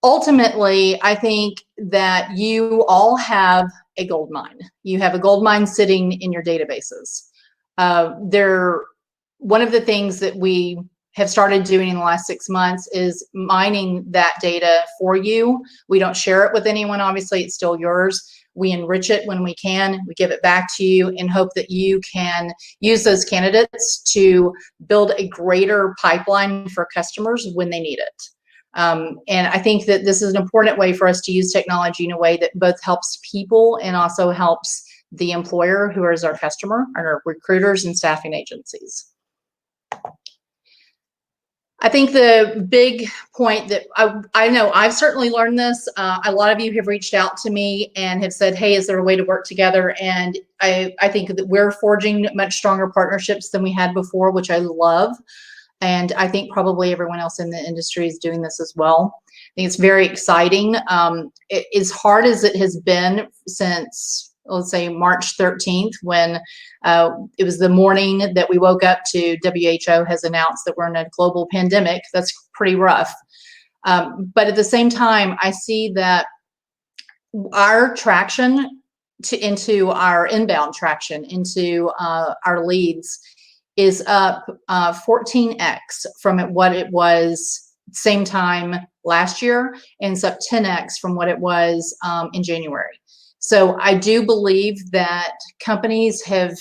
Ultimately, I think that you all have a gold mine. You have a gold mine sitting in your databases. One of the things that we have started doing in the last 6 months is mining that data for you. We don't share it with anyone, obviously, it's still yours. We enrich it when we can. We give it back to you in hope that you can use those candidates to build a greater pipeline for customers when they need it. And I think that this is an important way for us to use technology in a way that both helps people and also helps the employer, who is our customer, and our recruiters and staffing agencies. I think the big point that I know I've certainly learned this. A lot of you have reached out to me and have said, hey, is there a way to work together? And I think that we're forging much stronger partnerships than we had before, which I love. And I think probably everyone else in the industry is doing this as well. I think it's very exciting. As hard as it has been since, let's say, March 13th, when it was the morning that we woke up to WHO has announced that we're in a global pandemic. That's pretty rough. But at the same time, I see that our traction into our inbound traction into our leads is up 14x from what it was same time last year, and it's up 10x from what it was in January. So I do believe that companies have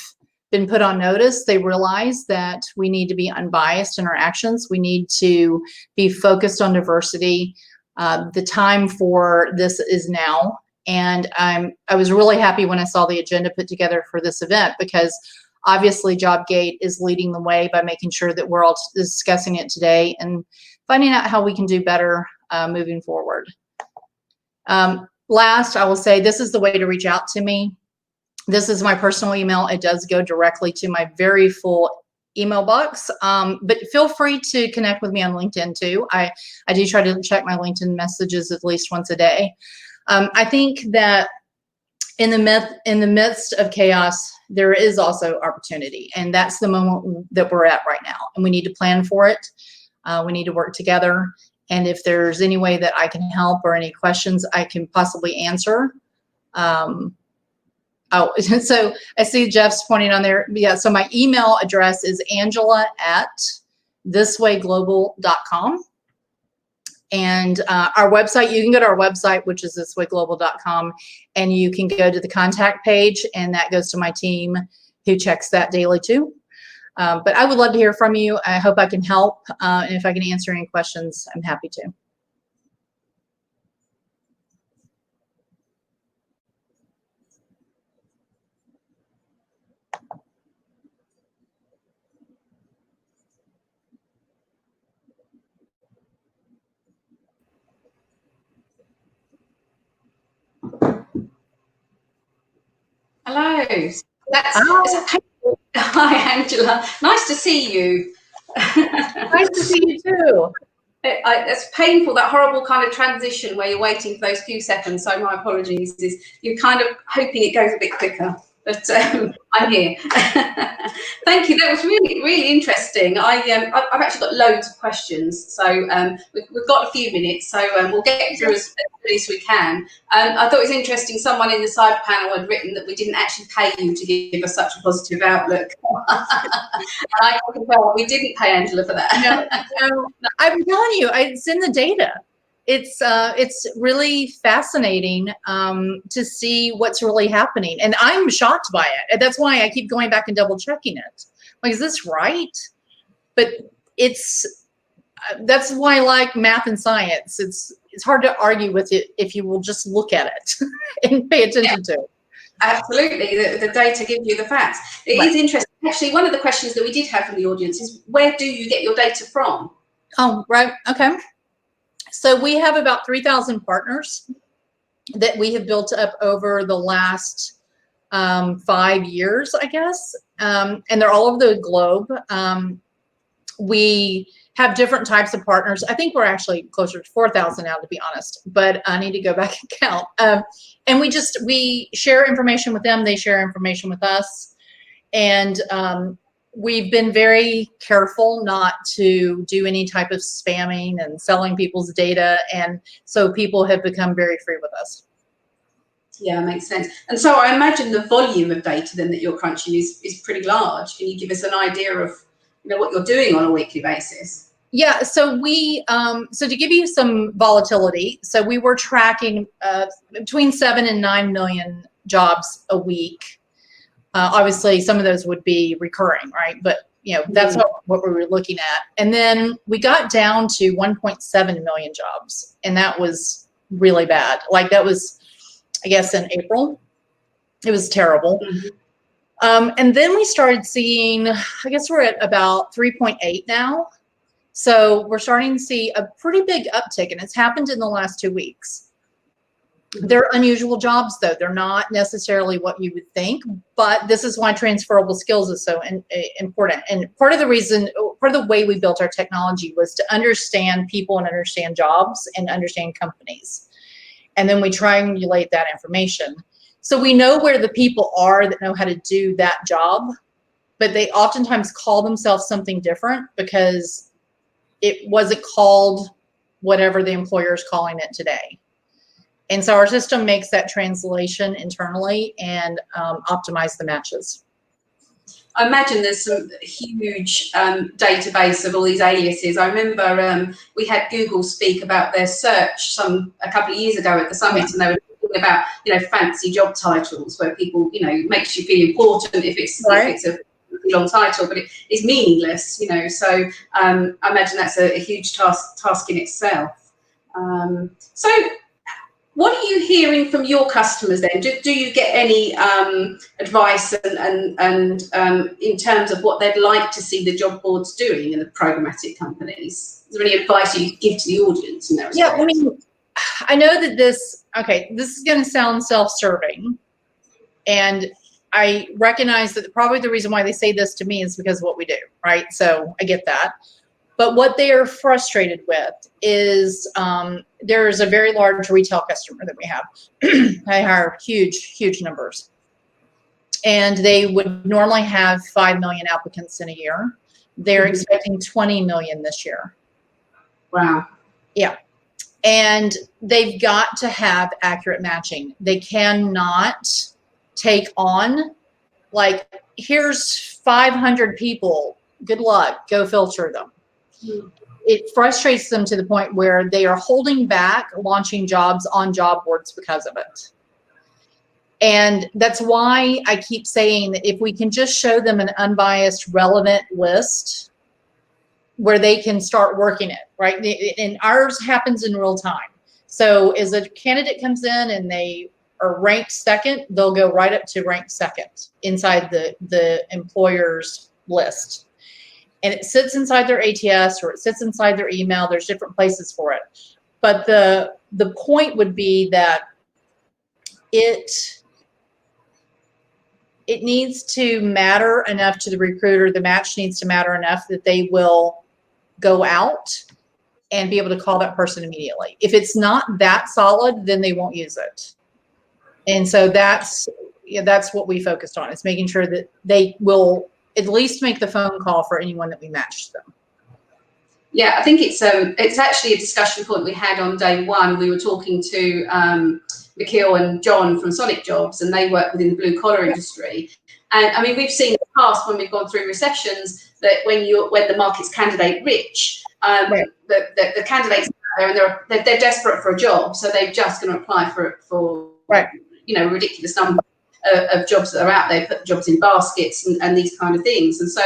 been put on notice. They realize that we need to be unbiased in our actions. We need to be focused on diversity. The time for this is now. And I was really happy when I saw the agenda put together for this event, because obviously Jobg8 is leading the way by making sure that we're all discussing it today and finding out how we can do better moving forward. Last, I will say this is the way to reach out to me. This is my personal email. It does go directly to my very full email box, but feel free to connect with me on LinkedIn too. I do try to check my LinkedIn messages at least once a day. I think that in the midst of chaos, there is also opportunity, and that's the moment that we're at right now, and we need to plan for it. We need to work together, and if there's any way that I can help or any questions I can possibly answer. Oh, so I see Jeff's pointing on there. Yeah, so my email address is angela@thiswayglobal.com. And our website, you can go to our website, which is thiswayglobal.com, and you can go to the contact page, and that goes to my team who checks that daily too. But I would love to hear from you. I hope I can help. And if I can answer any questions, I'm happy to. Hello. Hi, Angela. Nice to see you. Nice to see you too. It's painful, that horrible kind of transition where you're waiting for those few seconds. So my apologies. You're kind of hoping it goes a bit quicker, but I'm here. Thank you. That was really, really interesting. I've actually got loads of questions, so we've got a few minutes, so we'll get through as quickly as we can. I thought it was interesting. Someone in the side panel had written that we didn't actually pay you to give us such a positive outlook. And I can tell we didn't pay Angela for that. No, I'm telling you, it's in the data. It's really fascinating to see what's really happening, and I'm shocked by it. And that's why I keep going back and double checking it. Like, is this right? But that's why I like math and science. It's hard to argue with it if you will just look at it and pay attention to it. Absolutely, the data gives you the facts. It is interesting. Actually, one of the questions that we did have from the audience is, where do you get your data from? Oh, right. Okay. So we have about 3,000 partners that we have built up over the last 5 years, I guess, and they're all over the globe. We have different types of partners. I think we're actually closer to 4,000 now, to be honest, but I need to go back and count. And we share information with them. They share information with us. And we've been very careful not to do any type of spamming and selling people's data. And so people have become very free with us. Yeah, makes sense. And so I imagine the volume of data then that you're crunching is pretty large. Can you give us an idea of what you're doing on a weekly basis? Yeah, so so to give you some volatility, so we were tracking between 7 and 9 million jobs a week. Obviously, some of those would be recurring, right? But that's what we were looking at. And then we got down to 1.7 million jobs, and that was really bad. Like, that was, I guess, in April. It was terrible. Mm-hmm. And then we started seeing, I guess we're at about 3.8 now. So we're starting to see a pretty big uptick, and it's happened in the last 2 weeks. They're unusual jobs, though. They're not necessarily what you would think, but this is why transferable skills is so important. And part of the way we built our technology was to understand people and understand jobs and understand companies. And then we triangulate that information. So we know where the people are that know how to do that job, but they oftentimes call themselves something different because it wasn't called whatever the employer is calling it today. And so our system makes that translation internally and optimize the matches. I imagine there's some huge database of all these aliases. I remember we had Google speak about their search a couple of years ago at the summit, and they were talking about, fancy job titles where people, makes you feel important if it's a long title, but it is meaningless, So I imagine that's a huge task in itself. So what are you hearing from your customers then? Do you get any advice and in terms of what they'd like to see the job boards doing in the programmatic companies? Is there any advice you give to the audience in that respect? Yeah, I mean, I know that this is going to sound self-serving, and I recognize that probably the reason why they say this to me is because of what we do, right? So I get that. But what they are frustrated with is there's a very large retail customer that we have. They hire huge numbers. And they would normally have 5 million applicants in a year. They're expecting 20 million this year. Wow. Yeah. And they've got to have accurate matching. They cannot take on, like, here's 500 people. Good luck. Go filter them. It frustrates them to the point where they are holding back launching jobs on job boards because of it. And that's why I keep saying that if we can just show them an unbiased, relevant list where they can start working it, right? And ours happens in real time. So as a candidate comes in and they are ranked second, they'll go right up to ranked second inside the employer's list. And it sits inside their ATS or it sits inside their email. There's different places for it. But the point would be that it needs to matter enough to the recruiter. The match needs to matter enough that they will go out and be able to call that person immediately. If it's not that solid, then they won't use it. And so that's what we focused on. It's making sure that they will at least make the phone call for anyone that we matched them. Yeah, I think it's actually a discussion point we had on day one. We were talking to Mikhail and John from Sonic Jobs, and they work within the blue collar industry. And I mean, we've seen in the past when we've gone through recessions that when the market's candidate rich, the candidates are there and they're desperate for a job, so they're just going to apply for a ridiculous number of jobs that are out there, put jobs in baskets and these kind of things. And so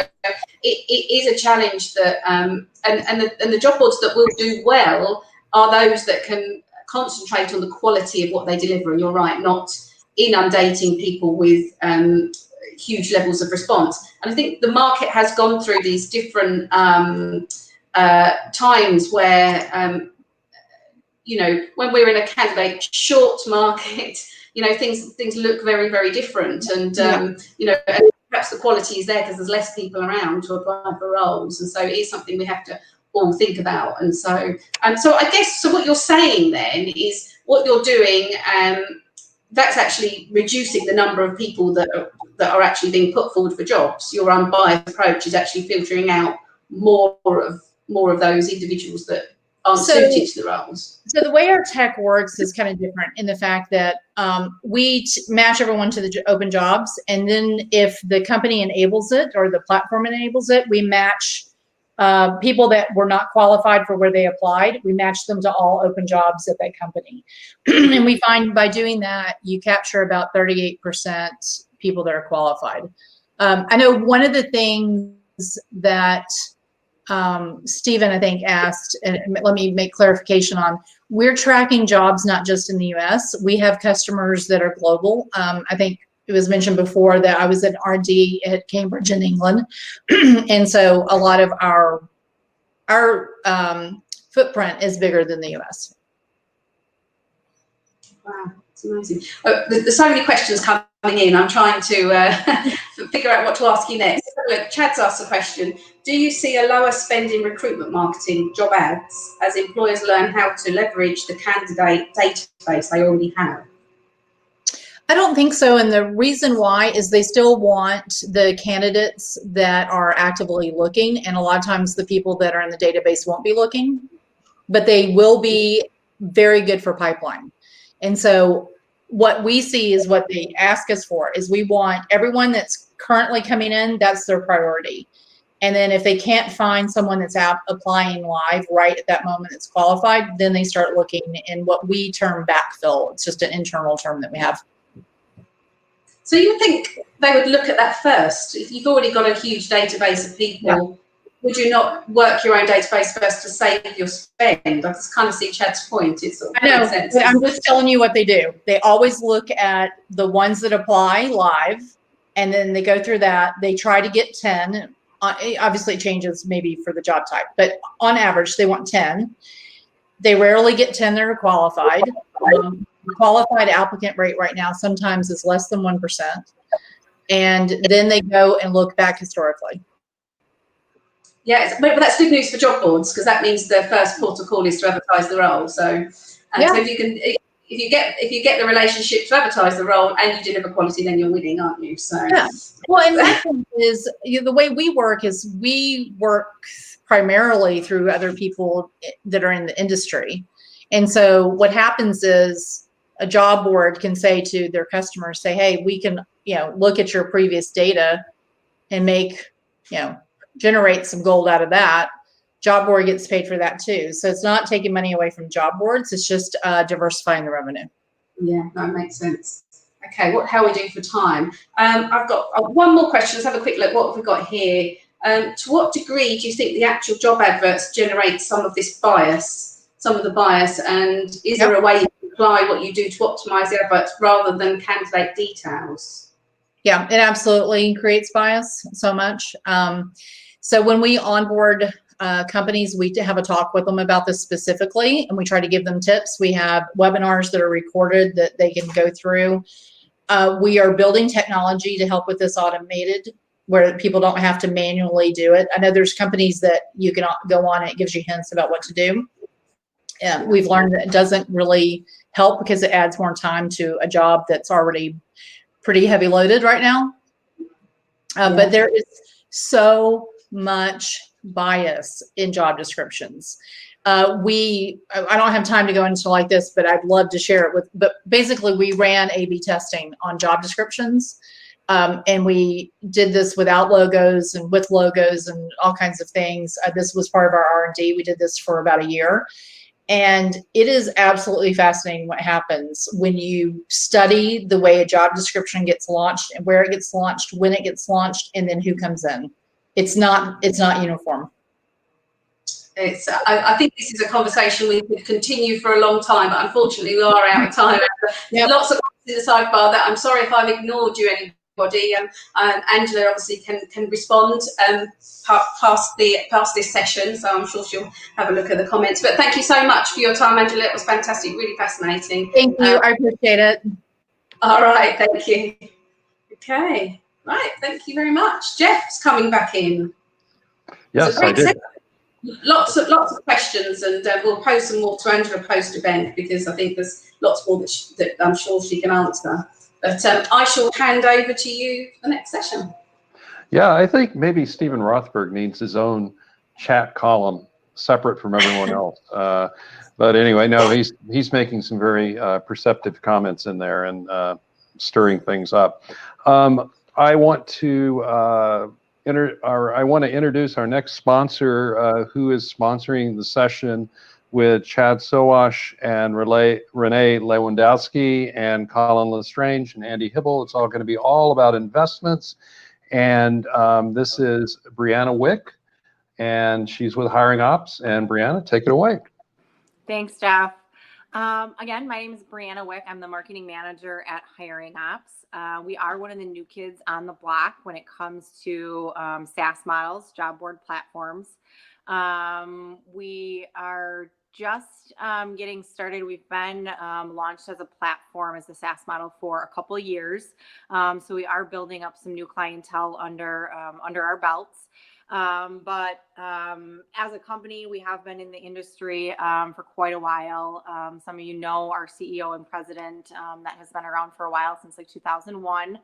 it is a challenge that and the job boards that will do well are those that can concentrate on the quality of what they deliver. And you're right, not inundating people with huge levels of response. And I think the market has gone through these different times where when we're in a candidate short market, things look very, very different, and and perhaps the quality is there because there's less people around to apply for roles, and so it is something we have to all think about. And so I guess what you're saying then is what you're doing, that's actually reducing the number of people that are actually being put forward for jobs. Your unbiased approach is actually filtering out more of those individuals that aren't suited to the roles. So the way our tech works is kind of different in the fact that we match everyone to the open jobs, and then if the company enables it or the platform enables it, we match people that were not qualified for where they applied. We match them to all open jobs at that company. And we find by doing that, you capture about 38% people that are qualified. I know one of the things that Stephen, I think, asked, and let me make clarification on, we're tracking jobs not just in the US. We have customers that are global. I think it was mentioned before that I was at R&D at Cambridge in England. And so a lot of our footprint is bigger than the US. Wow, it's amazing. There's so many questions coming in. I'm trying to figure out what to ask you next. Look, Chad's asked a question. Do you see a lower spend in recruitment marketing job ads as employers learn how to leverage the candidate database they already have? I don't think so. And the reason why is they still want the candidates that are actively looking. And a lot of times the people that are in the database won't be looking, but they will be very good for pipeline. And so what we see is what they ask us for is we want everyone that's currently coming in, that's their priority. And then if they can't find someone that's out applying live right at that moment that's qualified, then they start looking in what we term backfill. It's just an internal term that we have. So you would think they would look at that first. If you've already got a huge database of people, would you not work your own database first to save your spend? I just kind of see Chad's point. It sort of I know, makes sense. but I'm just telling you what they do. They always look at the ones that apply live, and then they go through that. They try to get 10. Obviously, it changes maybe for the job type, but on average, they want 10. They rarely get 10 that are qualified. The qualified applicant rate right now sometimes is less than 1%. And then they go and look back historically. Yeah, but that's good news for job boards, because that means the first port of call is to advertise the role. So, so if you get the relationship to advertise the role and you deliver quality, then you're winning, aren't you? So yeah. Well, and my thing is, the way we work is we work primarily through other people that are in the industry, and so what happens is a job board can say to their customers, say, "Hey, we can, look at your previous data and make, generate some gold out of that." Job board gets paid for that too. So it's not taking money away from job boards. It's just diversifying the revenue. Yeah, that makes sense. Okay, how are we doing for time? I've got one more question. Let's have a quick look. What have we got here? To what degree do you think the actual job adverts generate some of this bias, and is there a way you can apply what you do to optimize the adverts rather than candidate details? Yeah, it absolutely creates bias so much. So when we onboard companies, we have a talk with them about this specifically, and we try to give them tips. We have webinars that are recorded that they can go through. We are building technology to help with this automated, where people don't have to manually do it. I know there's companies that you can go on and it gives you hints about what to do. We've learned that it doesn't really help because it adds more time to a job that's already pretty heavy loaded right now. But there is so much bias in job descriptions. I don't have time to go into like this, but I'd love to share it but basically we ran A/B testing on job descriptions. And we did this without logos and with logos and all kinds of things. This was part of our R&D. We did this for about a year. And it is absolutely fascinating what happens when you study the way a job description gets launched and where it gets launched, when it gets launched, and then who comes in. It's not uniform. I think this is a conversation we could continue for a long time, but unfortunately we are out of time. Lots of questions in the sidebar that I'm sorry if I've ignored you, anybody. Angela obviously can respond past this session, so I'm sure she'll have a look at the comments. But thank you so much for your time, Angela. It was fantastic, really fascinating. Thank you. I appreciate it. All right, thank you. Okay, right, thank you very much. Jeff's coming back in. Yes, I did. Lots of questions, and we'll pose some more to Angela post-event, because I think there's lots more that I'm sure she can answer. But I shall hand over to you for the next session. Yeah, I think maybe Stephen Rothberg needs his own chat column separate from everyone else. But anyway, no, he's making some very perceptive comments in there and stirring things up. I want to introduce our next sponsor, who is sponsoring the session with Chad Sowash and Renee Lewandowski and Colin Lestrange and Andy Hibble. It's all going to be all about investments. And this is Brianna Wick, and she's with Hiring Ops. And Brianna, take it away. Thanks, Jeff. Again, my name is Brianna Wick. I'm the marketing manager at Hiring Ops. We are one of the new kids on the block when it comes to SaaS models, job board platforms. We are just getting started. We've been launched as a platform, as a SaaS model, for a couple of years. So we are building up some new clientele under our belts. But as a company, we have been in the industry for quite a while. Some of you know our CEO and president that has been around for a while, since like 2001.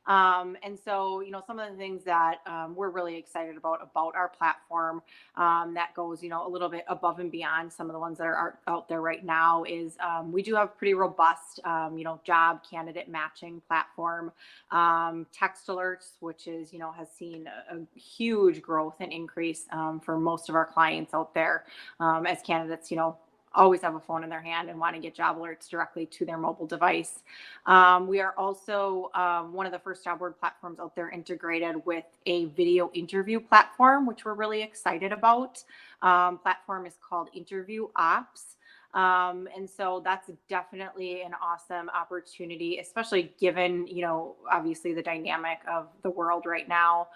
And so, some of the things that we're really excited about our platform that goes, a little bit above and beyond some of the ones that are out there right now is we do have pretty robust, job candidate matching platform, text alerts, which is, has seen a huge growth growth and increase for most of our clients out there as candidates, always have a phone in their hand and want to get job alerts directly to their mobile device. We are also one of the first job board platforms out there integrated with a video interview platform, which we're really excited about. Platform is called Interview Ops. And so that's definitely an awesome opportunity, especially given, obviously the dynamic of the world right now,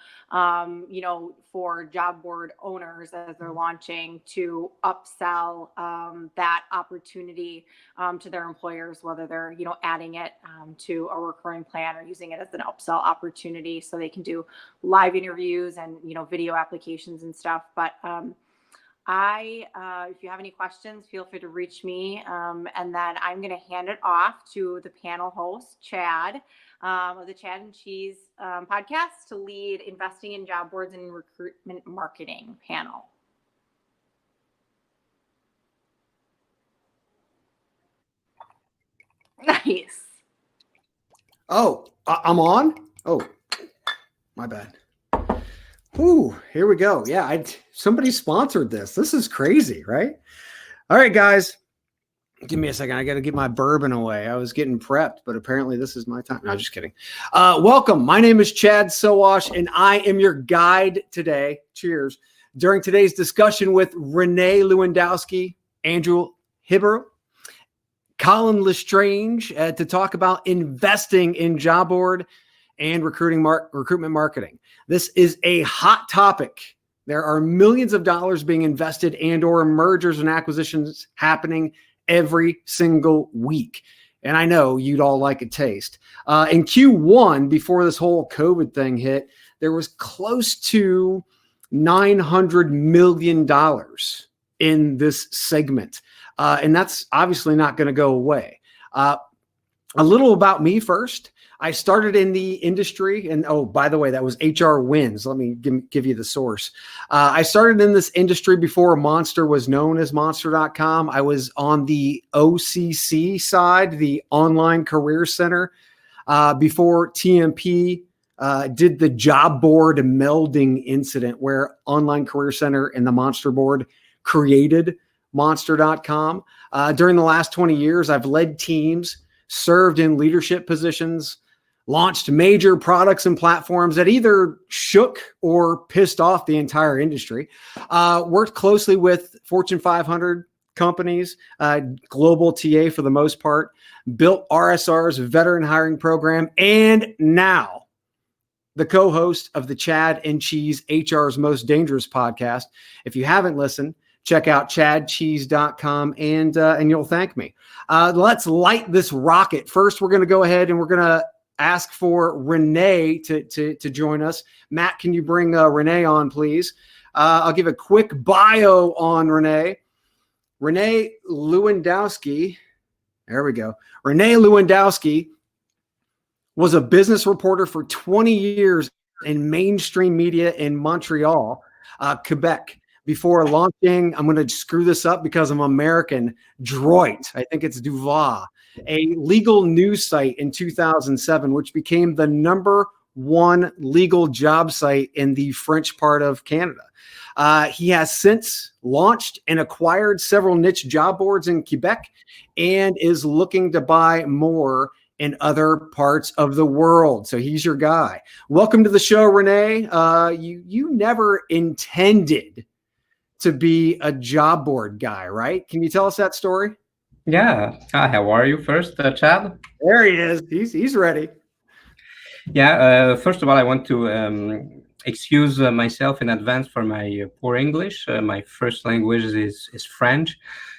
for job board owners as they're launching to upsell that opportunity to their employers, whether they're, adding it to a recurring plan or using it as an upsell opportunity so they can do live interviews and, video applications and stuff. But if you have any questions, feel free to reach me. And then I'm going to hand it off to the panel host, Chad, of the Chad and Cheese podcast to lead investing in job boards and recruitment marketing panel. Nice. Oh, I'm on? Oh, my bad. Ooh, here we go. Yeah, somebody sponsored this. This is crazy, right? All right, guys. Give me a second. I got to get my bourbon away. I was getting prepped, but apparently this is my time. No, just kidding. Welcome. My name is Chad Sowash, and I am your guide today. Cheers. During today's discussion with Renee Lewandowski, Andrew Hibber, Colin Lestrange, to talk about investing in job board and recruitment marketing. This is a hot topic. There are millions of dollars being invested and or mergers and acquisitions happening every single week. And I know you'd all like a taste. In Q1, before this whole COVID thing hit, there was close to $900 million in this segment. And that's obviously not going to go away. A little about me first. I started in the industry, and oh, by the way, that was HR Wins. Let me give you the source. I started in this industry before Monster was known as Monster.com. I was on the OCC side, the Online Career Center, before TMP did the job board melding incident where Online Career Center and the Monster board created Monster.com. During the last 20 years, I've led teams, served in leadership positions, launched major products and platforms that either shook or pissed off the entire industry, worked closely with Fortune 500 companies, global TA for the most part, built RSR's veteran hiring program, and now the co-host of the Chad and Cheese HR's Most Dangerous podcast. If you haven't listened, check out chadcheese.com and you'll thank me. Let's light this rocket. First, we're going to go ahead and we're going to ask for Renee to join us. Matt, can you bring Renee on, please? I'll give a quick bio on Renee. Renee Lewandowski. There we go. Renee Lewandowski was a business reporter for 20 years in mainstream media in Montreal, Quebec, before launching, I'm going to screw this up because I'm American, Droit. I think it's Duval, a legal news site in 2007, which became the #1 legal job site in the French part of Canada. He has since launched and acquired several niche job boards in Quebec and is looking to buy more in other parts of the world. So he's your guy. Welcome to the show, Renee. You never intended to be a job board guy, right? Can you tell us that story? Yeah. Hi, how are you first, Chad? There he is. He's ready. Yeah. First of all, I want to excuse myself in advance for my poor English. My first language is French.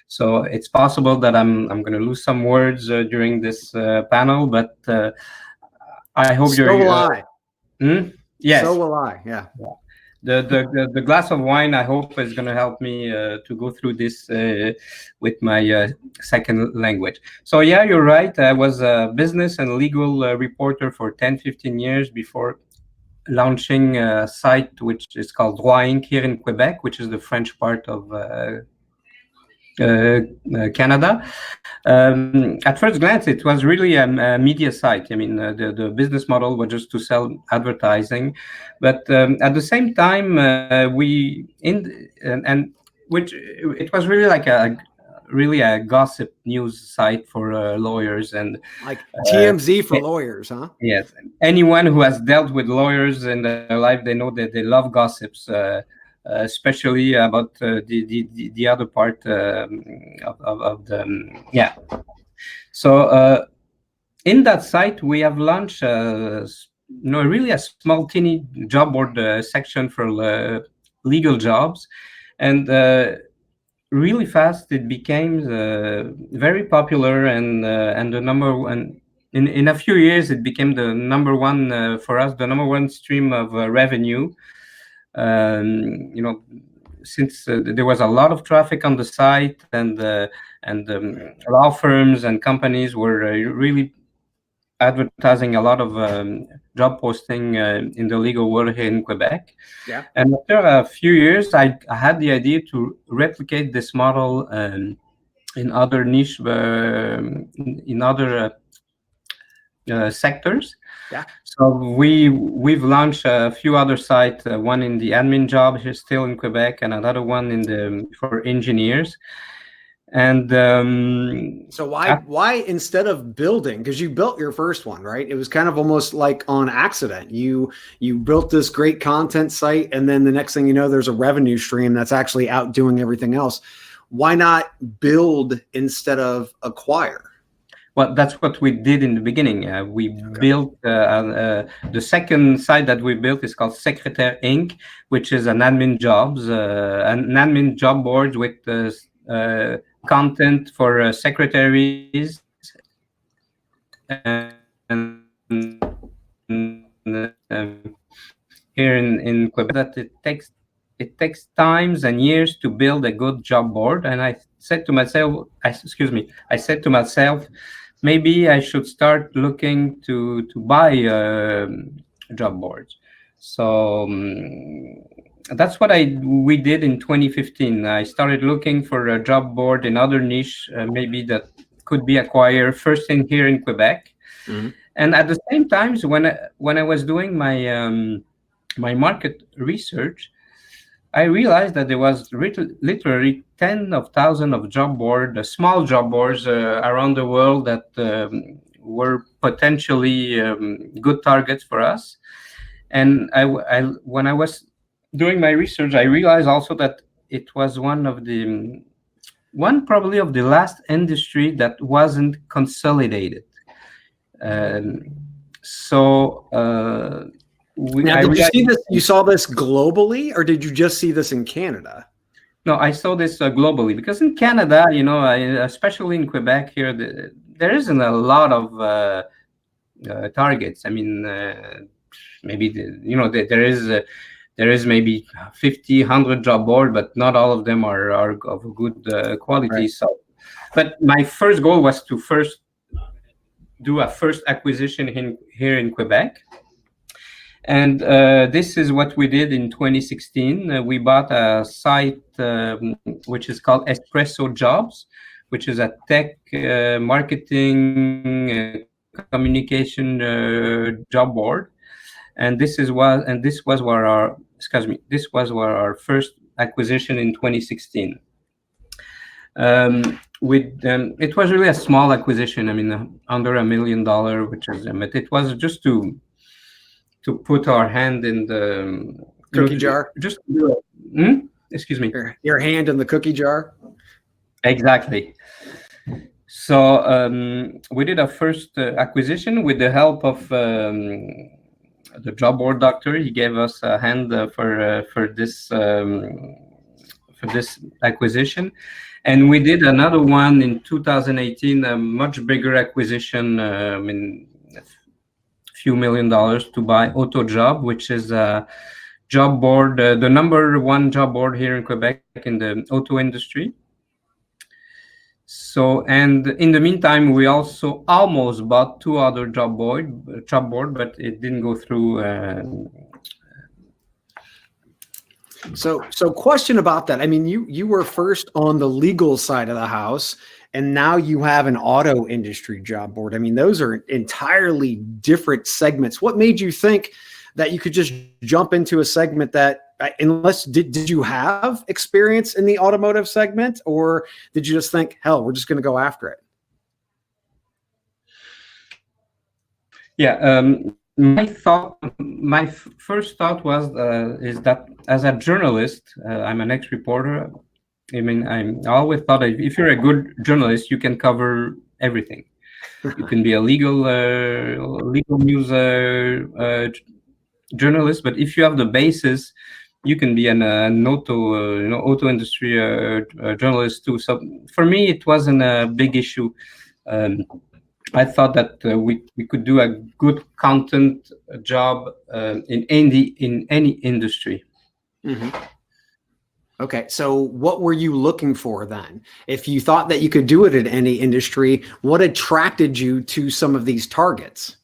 So it's possible that I'm going to lose some words during this panel, but I hope so you're... will I. Yes. So will I, yeah. The glass of wine, I hope, is going to help me to go through this with my second language. So yeah, you're right. I was a business and legal reporter for 10-15 years before launching a site which is called Jobg8 here in Quebec, which is the French part of Canada. At first glance, it was really a media site. I mean, the business model was just to sell advertising, but at the same time, which it was really like a gossip news site for lawyers and like TMZ for lawyers, huh? Yes, anyone who has dealt with lawyers in their life, they know that they love gossips. Especially about the other part of the So in that site, we have launched really a small teeny job board section for legal jobs, and really fast it became very popular, and the number one. In a few years, it became the number one for us, the number one stream of revenue. Since there was a lot of traffic on the site, and law firms and companies were really advertising a lot of job posting in the legal world here in Quebec. Yeah. And after a few years, I had the idea to replicate this model in other niche, in other sectors. Yeah. So we've launched a few other sites. One in the admin job here, still in Quebec, and another one for engineers. And so why instead of building, because you built your first one, right? It was kind of almost like on accident. You built this great content site, and then the next thing you know, there's a revenue stream that's actually outdoing everything else. Why not build instead of acquire? Well, that's what we did in the beginning. We built the second site that we built is called Secretaire Inc., which is an admin job board with content for secretaries and here in Quebec. That it takes times and years to build a good job board, and I said to myself, maybe I should start looking to buy job boards. So that's what we did in 2015. I started looking for a job board in other niche, maybe that could be acquired first here in Quebec. Mm-hmm. And at the same time, when I was doing my my market research, I realized that there was literally tens of thousands of job boards, small job boards around the world that were potentially good targets for us. And when I was doing my research, I realized also that it was probably of the last industry that wasn't consolidated. You saw this globally, or did you just see this in Canada? No, I saw this globally, because in Canada, especially in Quebec here, there isn't a lot of targets. I mean, maybe there is maybe 50, 100 job board, but not all of them are of good quality. Right. So, but my first goal was to first do a first acquisition here in Quebec. And this is what we did in 2016. We bought a site which is called Espresso Jobs, which is a tech marketing communication job board. And this was our first acquisition in 2016. It was really a small acquisition. I mean, under $1 million, which is, but it was just to put our hand in the cookie jar. Just excuse me. Your hand in the cookie jar. Exactly. So we did our first acquisition with the help of the job board doctor. He gave us a hand for this acquisition, and we did another one in 2018, a much bigger acquisition. Few $1 million to buy AutoJob, which is a job board, the number one job board here in Quebec in the auto industry. So, and in the meantime, we also almost bought two other job board, but it didn't go through. So question about that. I mean, you were first on the legal side of the house, and now you have an auto industry job board. I mean, those are entirely different segments. What made you think that you could just jump into a segment that, unless did you have experience in the automotive segment, or did you just think, hell, we're just going to go after it? Yeah, my first thought was is that as a journalist, I'm an ex-reporter. I mean, I always thought if you're a good journalist, you can cover everything. You can be a legal news journalist, but if you have the basis, you can be an auto industry journalist too. So for me, it wasn't a big issue. I thought that we could do a good content job in any industry. Mm-hmm. Okay, so what were you looking for then? If you thought that you could do it in any industry, what attracted you to some of these targets?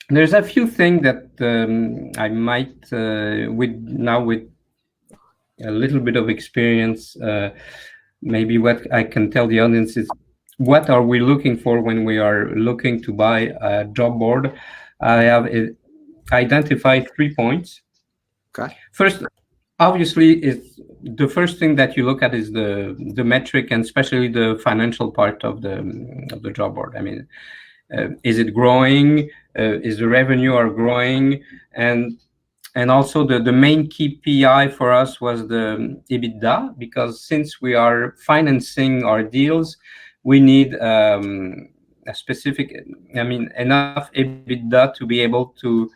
There's a few things that I might, with a little bit of experience, maybe what I can tell the audience is, what are we looking for when we are looking to buy a job board? I have identified 3 points. Okay. First, obviously, the first thing that you look at is the metric, and especially the financial part of the job board. I mean, is it growing? Is the revenue are growing? And also the main KPI for us was the EBITDA, because since we are financing our deals, we need a specific, I mean, enough EBITDA to be able to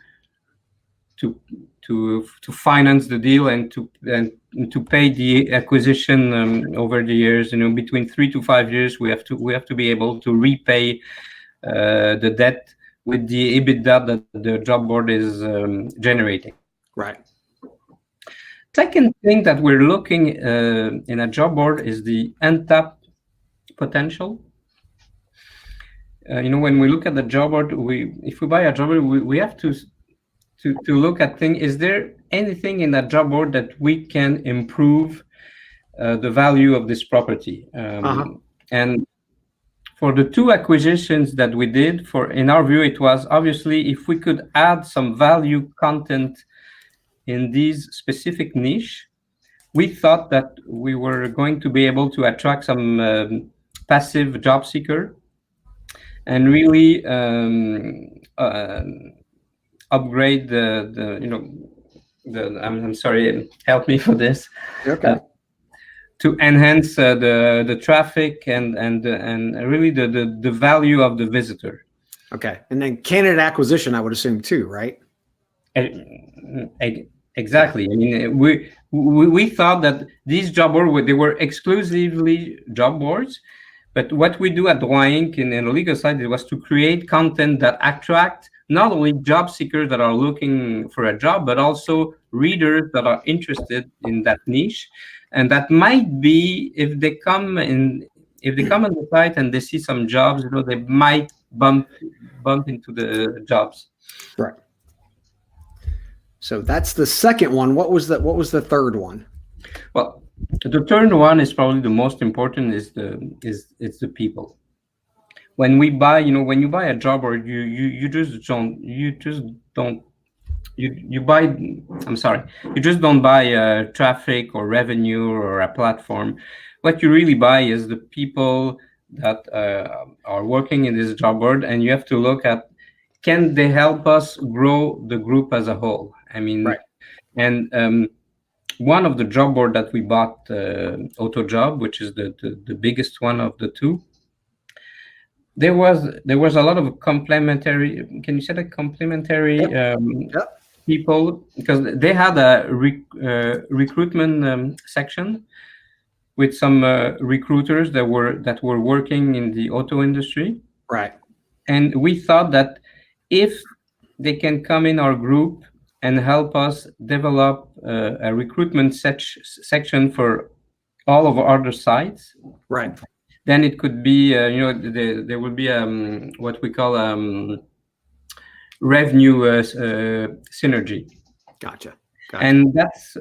finance the deal and to pay the acquisition over the years. You know, between 3 to 5 years, we have to be able to repay the debt with the EBITDA that the job board is generating. Right. Second thing that we're looking in a job board is the untapped potential. You know, when we look at the job board, if we buy a job board, we have to look at things. Is there anything in that job board that we can improve the value of this property? And for the 2 acquisitions that we did, in our view, it was obviously if we could add some value content in these specific niche, we thought that we were going to be able to attract some passive job seeker and really upgrade I'm sorry, help me for this. Okay. To enhance the traffic and really the value of the visitor. Okay, and then candidate acquisition, I would assume too, right? Exactly. I mean, we thought that these job boards, they were exclusively job boards, but what we do at Jobg8 in the legal side, it was to create content that attract not only job seekers that are looking for a job, but also readers that are interested in that niche. And that might be, if they come on the site and they see some jobs, you know, they might bump into the jobs. Right. So that's the second one. What was the third one? Well, the third one is probably the most important. Is the people. When we buy, you know, when you buy a job, or you just don't buy traffic or revenue or a platform. What you really buy is the people that are working in this job board, and you have to look at, can they help us grow the group as a whole? I mean, right. And one of the job board that we bought, AutoJob, which is the biggest one of the 2. There was a lot of complementary. Can you say that complementary? Yep. People, because they had a recruitment section with some recruiters that were working in the auto industry. Right. And we thought that if they can come in our group and help us develop a recruitment section for all of our other sites, right, then it could be there would be what we call revenue synergy. Gotcha. Gotcha. And that's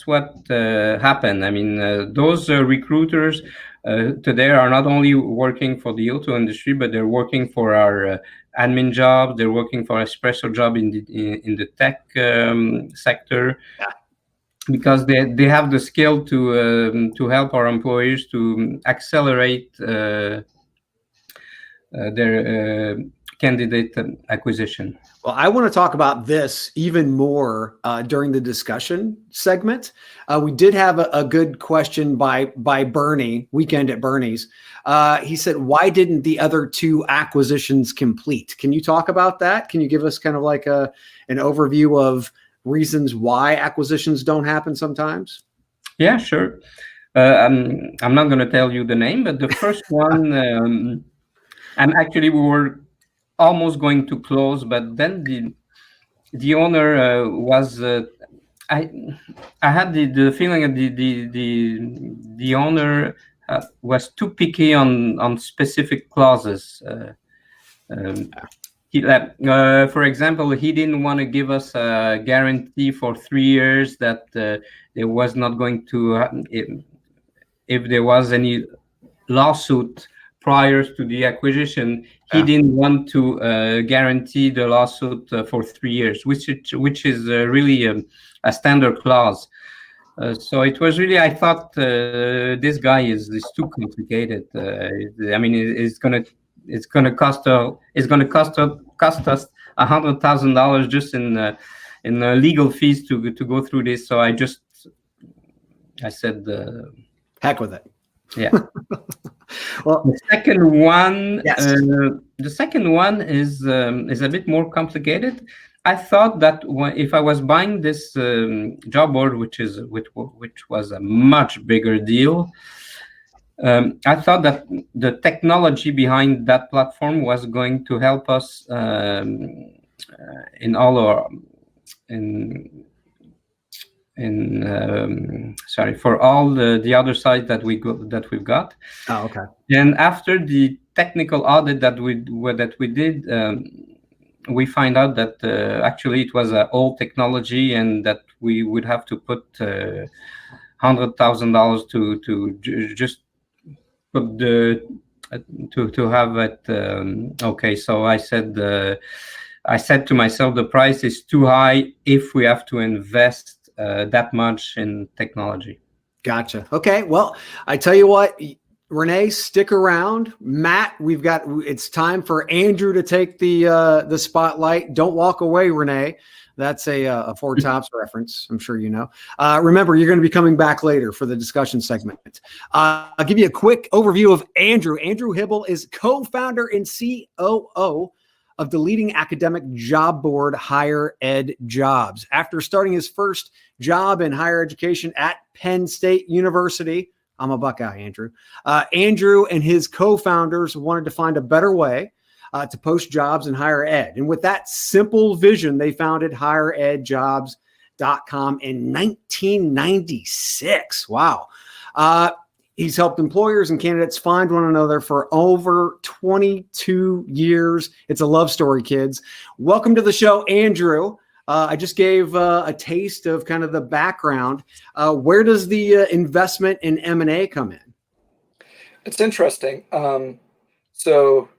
what happened. I mean, those recruiters today are not only working for the auto industry, but they're working for our admin job. They're working for espresso job in the tech sector. Yeah. Because they have the skill to help our employees to accelerate their candidate acquisition. Well, I want to talk about this even more during the discussion segment. We did have a good question by Bernie, Weekend at Bernie's. He said, why didn't the other 2 acquisitions complete? Can you talk about that? Can you give us kind of like an overview of reasons why acquisitions don't happen sometimes? Yeah, sure. I'm not going to tell you the name, but the first one, and actually we were almost going to close, but then the owner was. I had the feeling that the owner was too picky on specific clauses. For example, he didn't want to give us a guarantee for 3 years that there was not going to, if there was any lawsuit prior to the acquisition, he didn't want to guarantee the lawsuit for 3 years, which is really a standard clause. So it was really, I thought this guy is too complicated. I mean, it's gonna cost us $100,000 just in legal fees to go through this. So I said, heck with it. Yeah. Well, the second one, yes. The second one is a bit more complicated. I thought that if I was buying this job board, which was a much bigger deal, I thought that the technology behind that platform was going to help us in all our for all the other sites that we've got. Oh, okay. And after the technical audit that we did, we find out that actually it was an old technology, and that we would have to put $100,000 to just put to have it. Okay, so I said to myself, the price is too high if we have to invest that much in technology. Gotcha. Okay. Well, I tell you what, Renee, stick around. Matt, it's time for Andrew to take the spotlight. Don't walk away, Renee. That's a Four Tops reference. I'm sure you know. Remember, you're going to be coming back later for the discussion segment. I'll give you a quick overview of Andrew. Andrew Hibble is co-founder and COO of the leading academic job board, Higher Ed Jobs. After starting his first job in higher education at Penn State University, I'm a Buckeye, Andrew. Andrew and his co-founders wanted to find a better way to post jobs in higher ed. And with that simple vision, they founded higheredjobs.com in 1996. Wow. He's helped employers and candidates find one another for over 22 years. It's a love story, kids. Welcome to the show, Andrew. I just gave a taste of kind of the background. Where does the investment in M&A come in? It's interesting. So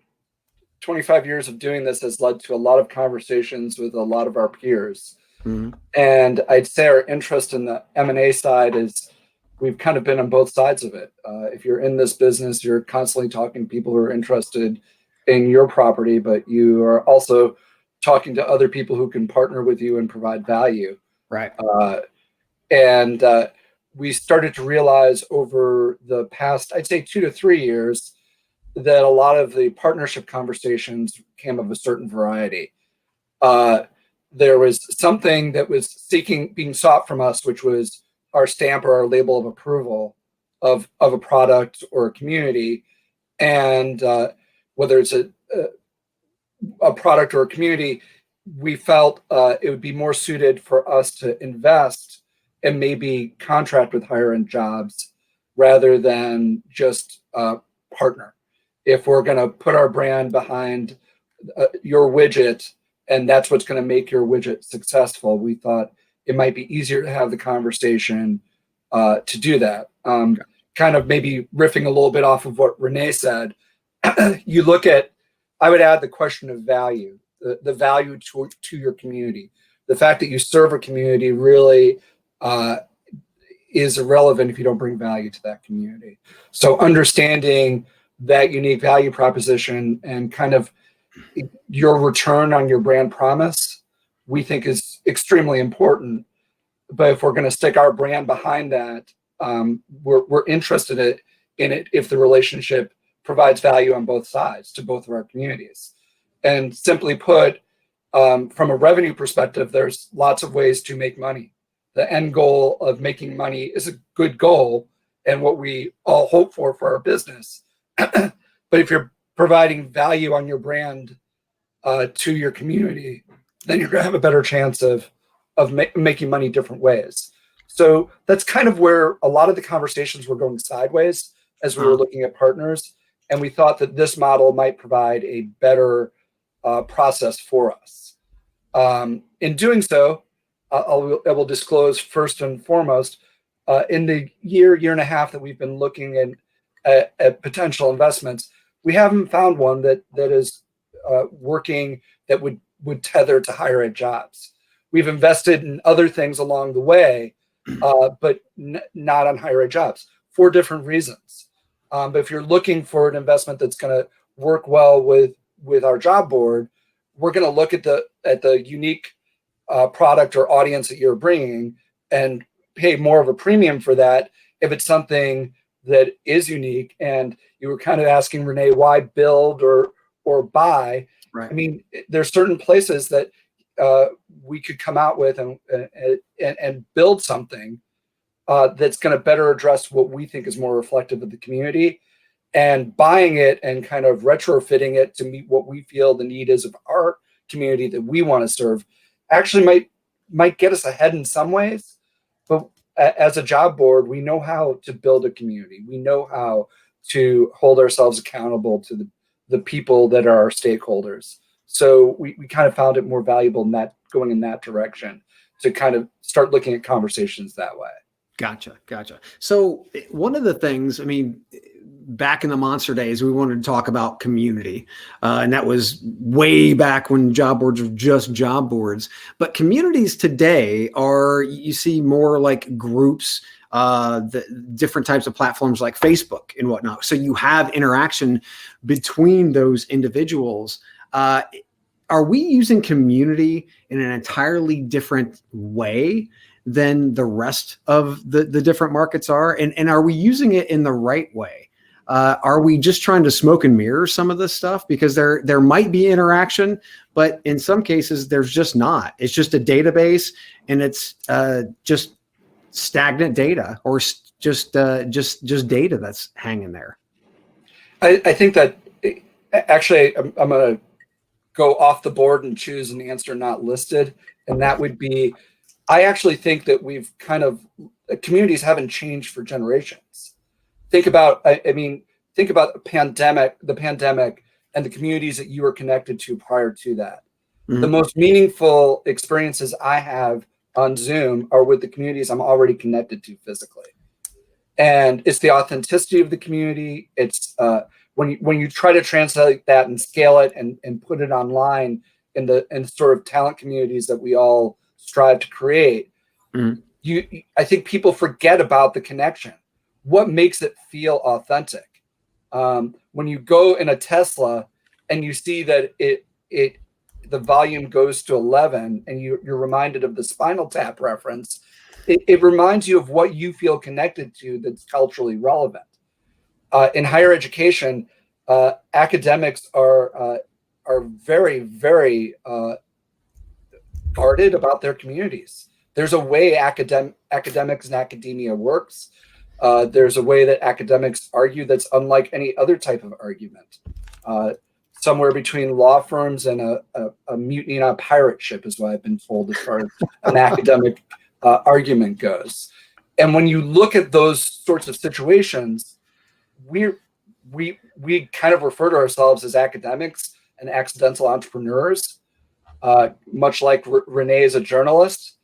25 years of doing this has led to a lot of conversations with a lot of our peers. Mm-hmm. And I'd say our interest in the M&A side is we've kind of been on both sides of it. If you're in this business, you're constantly talking to people who are interested in your property, but you are also talking to other people who can partner with you and provide value. Right. And we started to realize over the past, I'd say 2 to 3 years, that a lot of the partnership conversations came of a certain variety. There was something that was being sought from us, which was our stamp or our label of approval of a product or a community. And whether it's a product or a community, we felt it would be more suited for us to invest and maybe contract with higher end jobs rather than just partner. If we're going to put our brand behind your widget and that's what's going to make your widget successful, we thought it might be easier to have the conversation to do that. Kind of maybe riffing a little bit off of what Renee said, you look at, I would add the question of value, the value to your community. The fact that you serve a community really is irrelevant if you don't bring value to that community. So understanding that unique value proposition and kind of your return on your brand promise, we think is extremely important. But if we're going to stick our brand behind that, we're interested in it if the relationship provides value on both sides to both of our communities. And simply put, from a revenue perspective, there's lots of ways to make money. The end goal of making money is a good goal and what we all hope for our business. But if you're providing value on your brand to your community, then you're going to have a better chance of making money different ways. So that's kind of where a lot of the conversations were going sideways as we were looking at partners. And we thought that this model might provide a better process for us. In doing so, I will disclose first and foremost, in the year and a half that we've been looking at potential investments, we haven't found one that is working that would tether to higher ed jobs. We've invested in other things along the way, but not on higher ed jobs for different reasons. But if you're looking for an investment that's going to work well with our job board, we're going to look at the unique product or audience that you're bringing and pay more of a premium for that if it's something that is unique. And you were kind of asking, Renee, why build or buy? Right. I mean, there's certain places that we could come out with and build something that's going to better address what we think is more reflective of the community, and buying it and kind of retrofitting it to meet what we feel the need is of our community that we want to serve actually might get us ahead in some ways. But as a job board, we know how to build a community. We know how to hold ourselves accountable to the people that are our stakeholders. So we kind of found it more valuable going in that direction to kind of start looking at conversations that way. Gotcha. So one of the things, I mean, back in the Monster days, we wanted to talk about community. And that was way back when job boards were just job boards. But communities today you see more like groups, the different types of platforms like Facebook and whatnot. So you have interaction between those individuals. Are we using community in an entirely different way than the rest of the different markets are? And are we using it in the right way? Are we just trying to smoke and mirror some of this stuff? Because there might be interaction, but in some cases there's just not. It's just a database, and it's just stagnant data, or just data that's hanging there. I think that actually I'm going to go off the board and choose an answer not listed, and that would be, I actually think that communities haven't changed for generations. Think about the pandemic and the communities that you were connected to prior to that. Mm-hmm. The most meaningful experiences I have on Zoom are with the communities I'm already connected to physically. And it's the authenticity of the community. It's when you try to translate that and scale it and put it online in sort of talent communities that we all strive to create, I think people forget about the connection. What makes it feel authentic? When you go in a Tesla and you see that the volume goes to 11, and you're reminded of the Spinal Tap reference, it reminds you of what you feel connected to that's culturally relevant. In higher education, academics are very, very guarded about their communities. There's a way academics and academia works. There's a way that academics argue that's unlike any other type of argument. Somewhere between law firms and a mutiny on a pirate ship is what I've been told as far as an academic argument goes. And when you look at those sorts of situations, we kind of refer to ourselves as academics and accidental entrepreneurs, much like Renee is a journalist.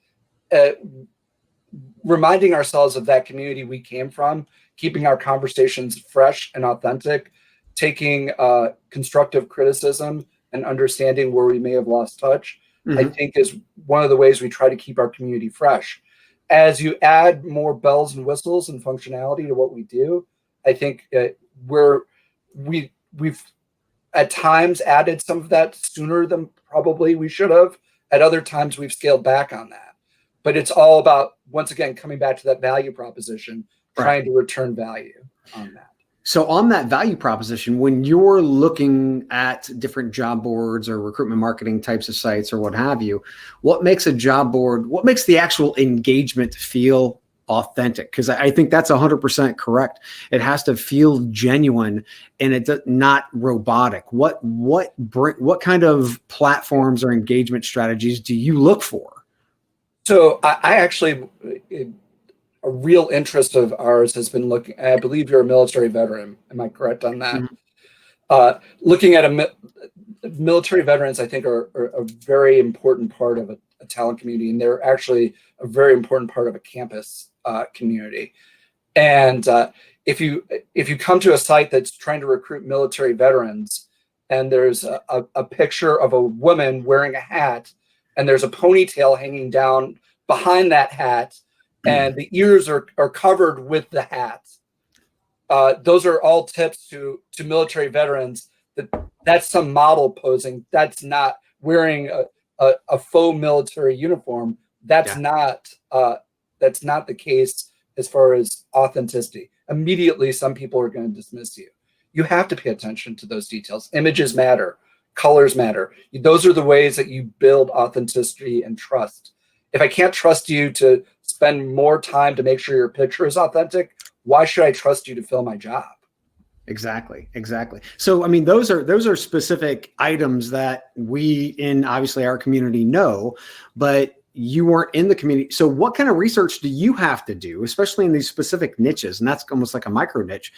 reminding ourselves of that community we came from, keeping our conversations fresh and authentic, taking constructive criticism and understanding where we may have lost touch, I think is one of the ways we try to keep our community fresh. As you add more bells and whistles and functionality to what we do, I think we've at times added some of that sooner than probably we should have. At other times, we've scaled back on that. But it's all about, once again, coming back to that value proposition, trying to return value on that. So on that value proposition, when you're looking at different job boards or recruitment marketing types of sites or what have you, what makes a job board, what makes the actual engagement feel authentic? Because I think that's 100% correct. It has to feel genuine and it's not robotic. What kind of platforms or engagement strategies do you look for? So I actually, a real interest of ours has been looking, I believe you're a military veteran. Am I correct on that? Looking at military veterans, I think are a very important part of a talent community, and they're actually a very important part of a campus community. And if you come to a site that's trying to recruit military veterans, and there's a picture of a woman wearing a hat, and there's a ponytail hanging down behind that hat, and the ears are covered with the hat. Those are all tips to military veterans that's some model posing. That's not wearing a faux military uniform. That's not the case as far as authenticity. Immediately, some people are going to dismiss you. You have to pay attention to those details. Images matter. Colors matter. Those are the ways that you build authenticity and trust. If I can't trust you to spend more time to make sure your picture is authentic, why should I trust you to fill my job? Exactly. So, I mean, those are specific items that we in obviously our community know, but you weren't in the community. So what kind of research do you have to do, especially in these specific niches? And that's almost like a micro niche.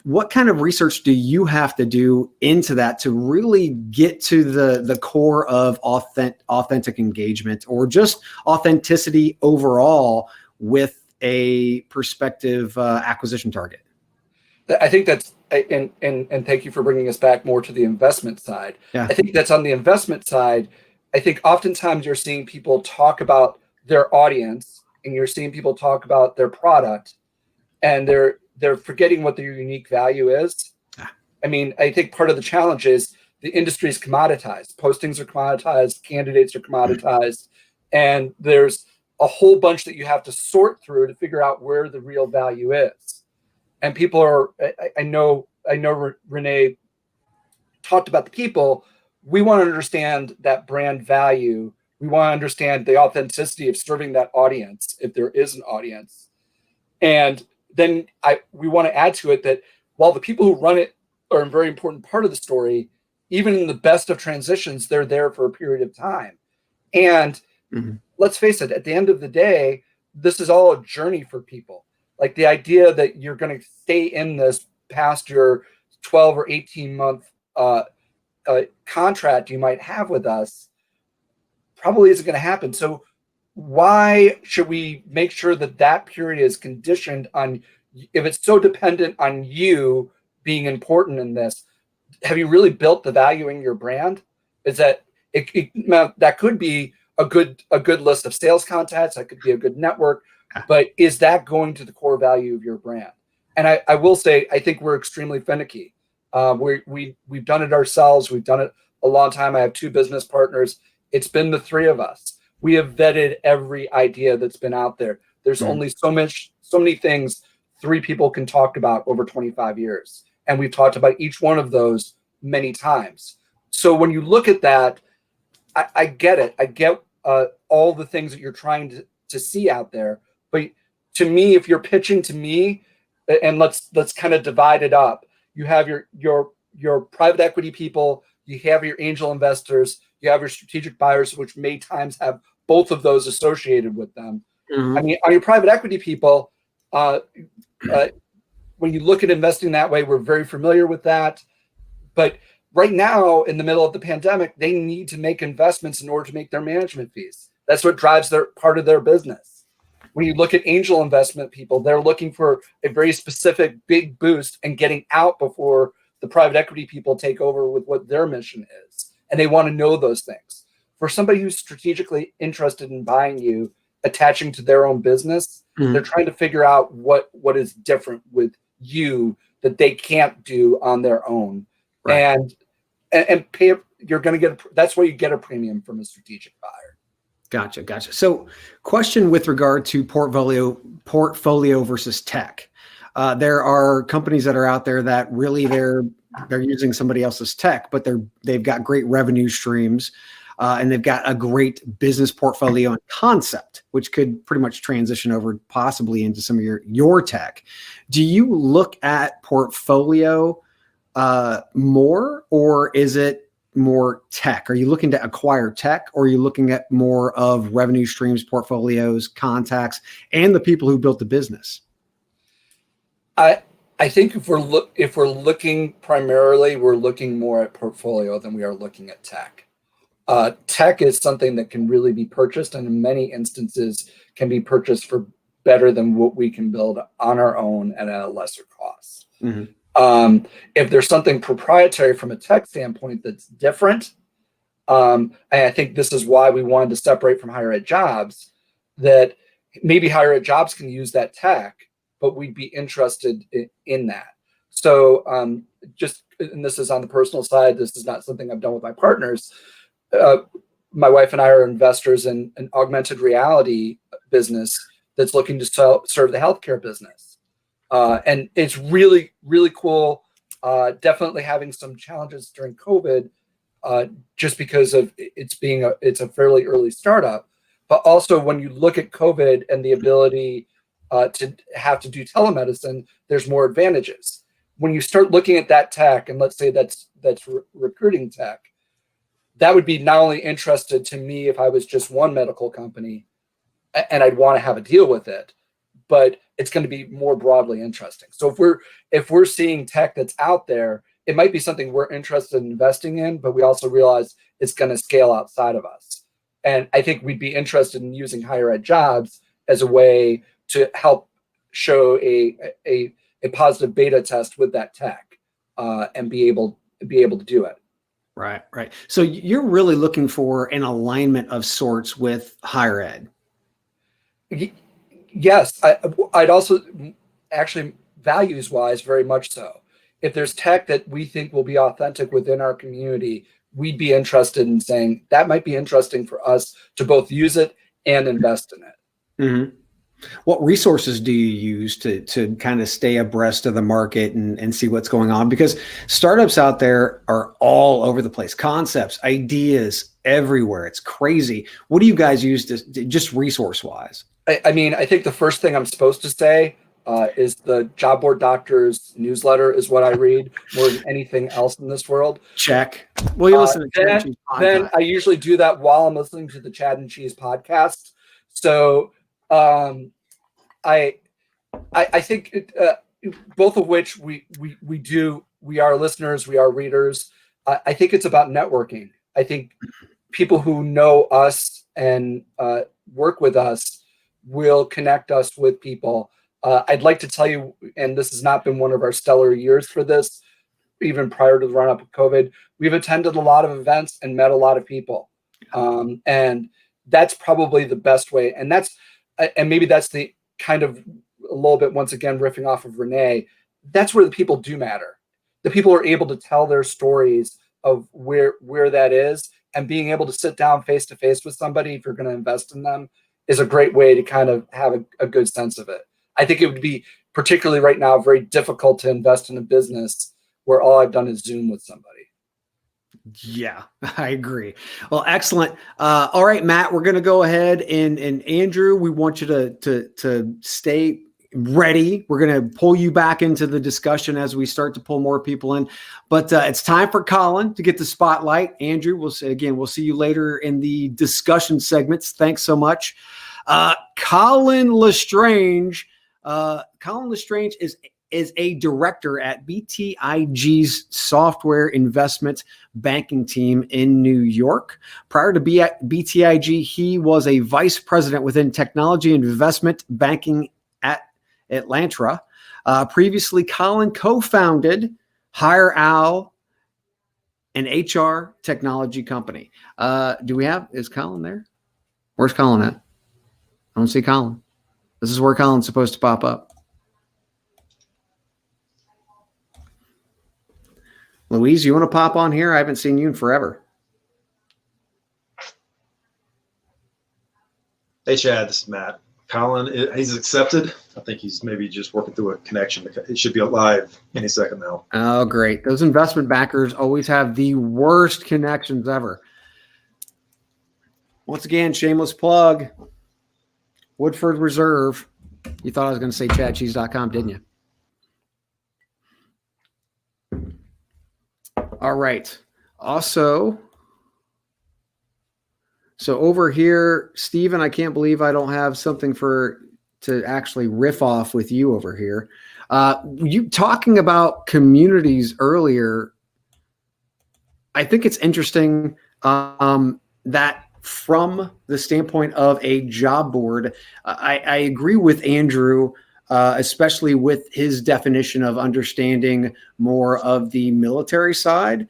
What kind of research do you have to do into that to really get to the core of authentic engagement or just authenticity overall with a prospective acquisition target? I think that's, and thank you for bringing us back more to the investment side. Yeah. I think that's on the investment side. I think oftentimes you're seeing people talk about their audience and you're seeing people talk about their product, and they're forgetting what their unique value is. I mean, I think part of the challenge is the industry is commoditized. Postings are commoditized, candidates are commoditized, and there's a whole bunch that you have to sort through to figure out where the real value is. And people are, I know Renee talked about the people. We want to understand that brand value. We want to understand the authenticity of serving that audience, if there is an audience. And then we want to add to it that while the people who run it are a very important part of the story, even in the best of transitions, they're there for a period of time. And let's face it, at the end of the day, this is all a journey for people. Like the idea that you're going to stay in this past your 12 or 18 month contract you might have with us probably isn't going to happen. So why should we make sure that that period is conditioned on, if it's so dependent on you being important in this, have you really built the value in your brand? Is that that could be a good list of sales contacts, that could be a good network, but is that going to the core value of your brand? And I will say, I think we're extremely finicky. We've done it ourselves. We've done it a long time. I have 2 business partners. It's been the 3 of us. We have vetted every idea that's been out there. There's only so many things 3 people can talk about over 25 years. And we've talked about each one of those many times. So when you look at that, I get it. I get all the things that you're trying to see out there. But to me, if you're pitching to me, and let's kind of divide it up. You have your private equity people, you have your angel investors, you have your strategic buyers, which may times have both of those associated with them. I mean, on your private equity people, when you look at investing that way, we're very familiar with that. But right now, in the middle of the pandemic, they need to make investments in order to make their management fees. That's what drives their part of their business. When you look at angel investment people, they're looking for a very specific big boost and getting out before the private equity people take over with what their mission is. And they want to know those things. For somebody who's strategically interested in buying you, attaching to their own business, they're trying to figure out what is different with you that they can't do on their own. Right. And pay, you're going to get, that's why you get a premium from a strategic buyer. Gotcha. So question with regard to portfolio versus tech. There are companies that are out there that really they're using somebody else's tech, but they've got great revenue streams and they've got a great business portfolio and concept, which could pretty much transition over possibly into some of your tech. Do you look at portfolio more, or is it more tech? Are you looking to acquire tech, or are you looking at more of revenue streams, portfolios, contacts, and the people who built the business? I think if we're looking primarily, we're looking more at portfolio than we are looking at tech. Tech is something that can really be purchased, and in many instances can be purchased for better than what we can build on our own and at a lesser cost. If there's something proprietary from a tech standpoint that's different, and I think this is why we wanted to separate from higher ed jobs, that maybe higher ed jobs can use that tech, but we'd be interested in that. So and this is on the personal side, this is not something I've done with my partners. My wife and I are investors in an augmented reality business that's looking to serve the healthcare business. And it's really, really cool. Definitely having some challenges during COVID, just because of it's a fairly early startup. But also when you look at COVID and the ability to have to do telemedicine, there's more advantages. When you start looking at that tech, and let's say that's recruiting tech, that would be not only interested to me if I was just one medical company and I'd want to have a deal with it, but it's going to be more broadly interesting. So if we're seeing tech that's out there, it might be something we're interested in investing in, but we also realize it's going to scale outside of us. And I think we'd be interested in using higher ed jobs as a way to help show a positive beta test with that tech and be able to do it. Right. So you're really looking for an alignment of sorts with higher ed. Yes, I'd also actually values wise, very much so. If there's tech that we think will be authentic within our community, we'd be interested in saying that might be interesting for us to both use it and invest in it. Mm-hmm. What resources do you use to kind of stay abreast of the market and see what's going on? Because startups out there are all over the place, concepts, ideas everywhere. It's crazy. What do you guys use to just resource wise? I mean, I think the first thing I'm supposed to say is the Job Board Doctor's newsletter is what I read more than anything else in this world. Check. Well, you listen to Chad and Cheese podcast. Then I usually do that while I'm listening to the Chad and Cheese podcast. So I think both of which we do. We are listeners. We are readers. I think it's about networking. I think people who know us and work with us will connect us with people. I'd like to tell you, and this has not been one of our stellar years for this, even prior to the run-up of COVID, we've attended a lot of events and met a lot of people. And that's probably the best way. And maybe that's the kind of a little bit, once again, riffing off of Renee, that's where the people do matter. The people are able to tell their stories of where that is, and being able to sit down face to face with somebody, if you're going to invest in them, is a great way to kind of have a good sense of it. I think it would be, particularly right now, very difficult to invest in a business where all I've done is Zoom with somebody. Yeah, I agree. Well, excellent. All right, Matt, we're going to go ahead and Andrew, we want you to stay ready. We're going to pull you back into the discussion as we start to pull more people in, but it's time for Colin to get the spotlight. Andrew, we'll see you later in the discussion segments. Thanks so much. Colin Lestrange. Colin Lestrange is is a director at BTIG's software investment banking team in New York. Prior to BTIG, he was a vice president within technology and investment banking at Atlantra. Previously, Colin co-founded Hire Owl, an HR technology company. Is Colin there? Where's Colin at? I don't see Colin. This is where Colin's supposed to pop up. Louise, you want to pop on here? I haven't seen you in forever. Hey, Chad, this is Matt. Colin, he's accepted. I think he's maybe just working through a connection. It should be live any second now. Oh, great. Those investment bankers always have the worst connections ever. Once again, shameless plug. Woodford Reserve. You thought I was going to say chadcheese.com, didn't you? All right. Also, so over here, Stephen, I can't believe I don't have something to actually riff off with you over here. You talking about communities earlier, I think it's interesting that from the standpoint of a job board, I agree with Andrew, especially with his definition of understanding more of the military side.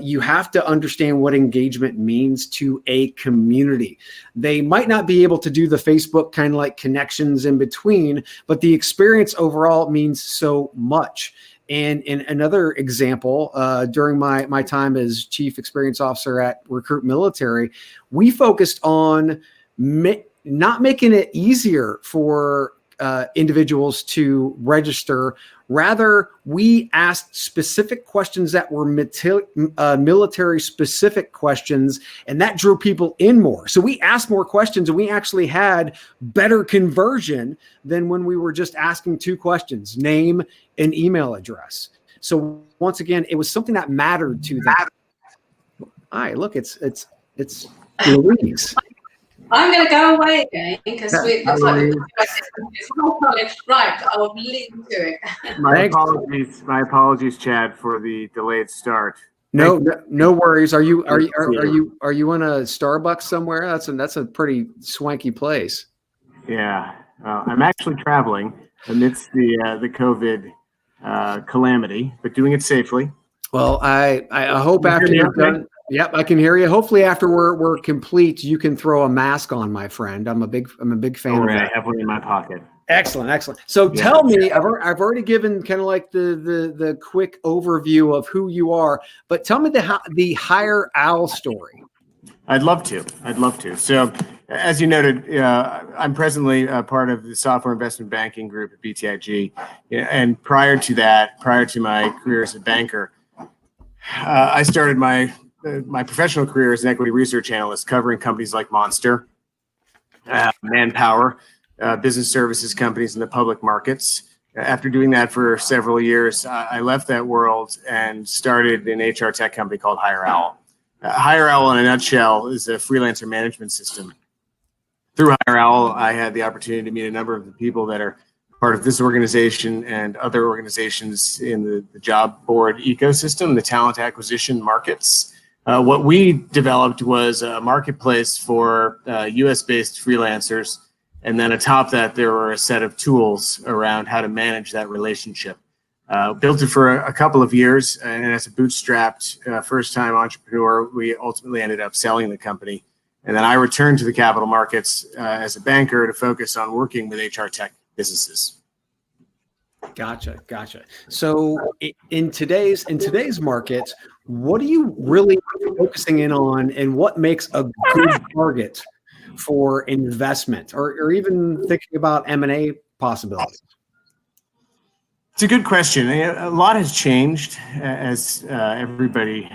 You have to understand what engagement means to a community. They might not be able to do the Facebook kind of like connections in between, but the experience overall means so much. And in another example, during my time as chief experience officer at Recruit Military, we focused on not making it easier for individuals to register. Rather, we asked specific questions that were military specific questions, and that drew people in more. So we asked more questions, and we actually had better conversion than when we were just asking 2 questions, name and email address. So once again, it was something that mattered to them. Hi, look, it's Louise. I'm going to go away again because it looks like right. I'll leave you to it. My apologies, Chad, for the delayed start. No worries. Are you in a Starbucks somewhere? That's a pretty swanky place. Yeah, I'm actually traveling amidst the COVID calamity, but doing it safely. Well, I hope after you're done. Yep, I can hear you. Hopefully, after we're complete, you can throw a mask on, my friend. I'm a big fan of that. I have one in my pocket. Excellent. So tell me, I've already given kind of like the quick overview of who you are, but tell me the Hire Owl story. I'd love to. So, as you noted, I'm presently part of the software investment banking group at BTIG, and prior to my career as a banker, I started my professional career as an equity research analyst covering companies like Monster, Manpower, business services companies in the public markets. After doing that for several years, I left that world and started an HR tech company called Hire Owl. Hire Owl, in a nutshell, is a freelancer management system. Through Hire Owl, I had the opportunity to meet a number of the people that are part of this organization and other organizations in the job board ecosystem, the talent acquisition markets. What we developed was a marketplace for US-based freelancers. And then atop that, there were a set of tools around how to manage that relationship. Built it for a couple of years, and as a bootstrapped first-time entrepreneur, we ultimately ended up selling the company. And then I returned to the capital markets as a banker to focus on working with HR tech businesses. Gotcha. So in today's market, what are you really focusing in on, and what makes a good target for investment, or even thinking about M&A possibilities? It's a good question. A lot has changed, as everybody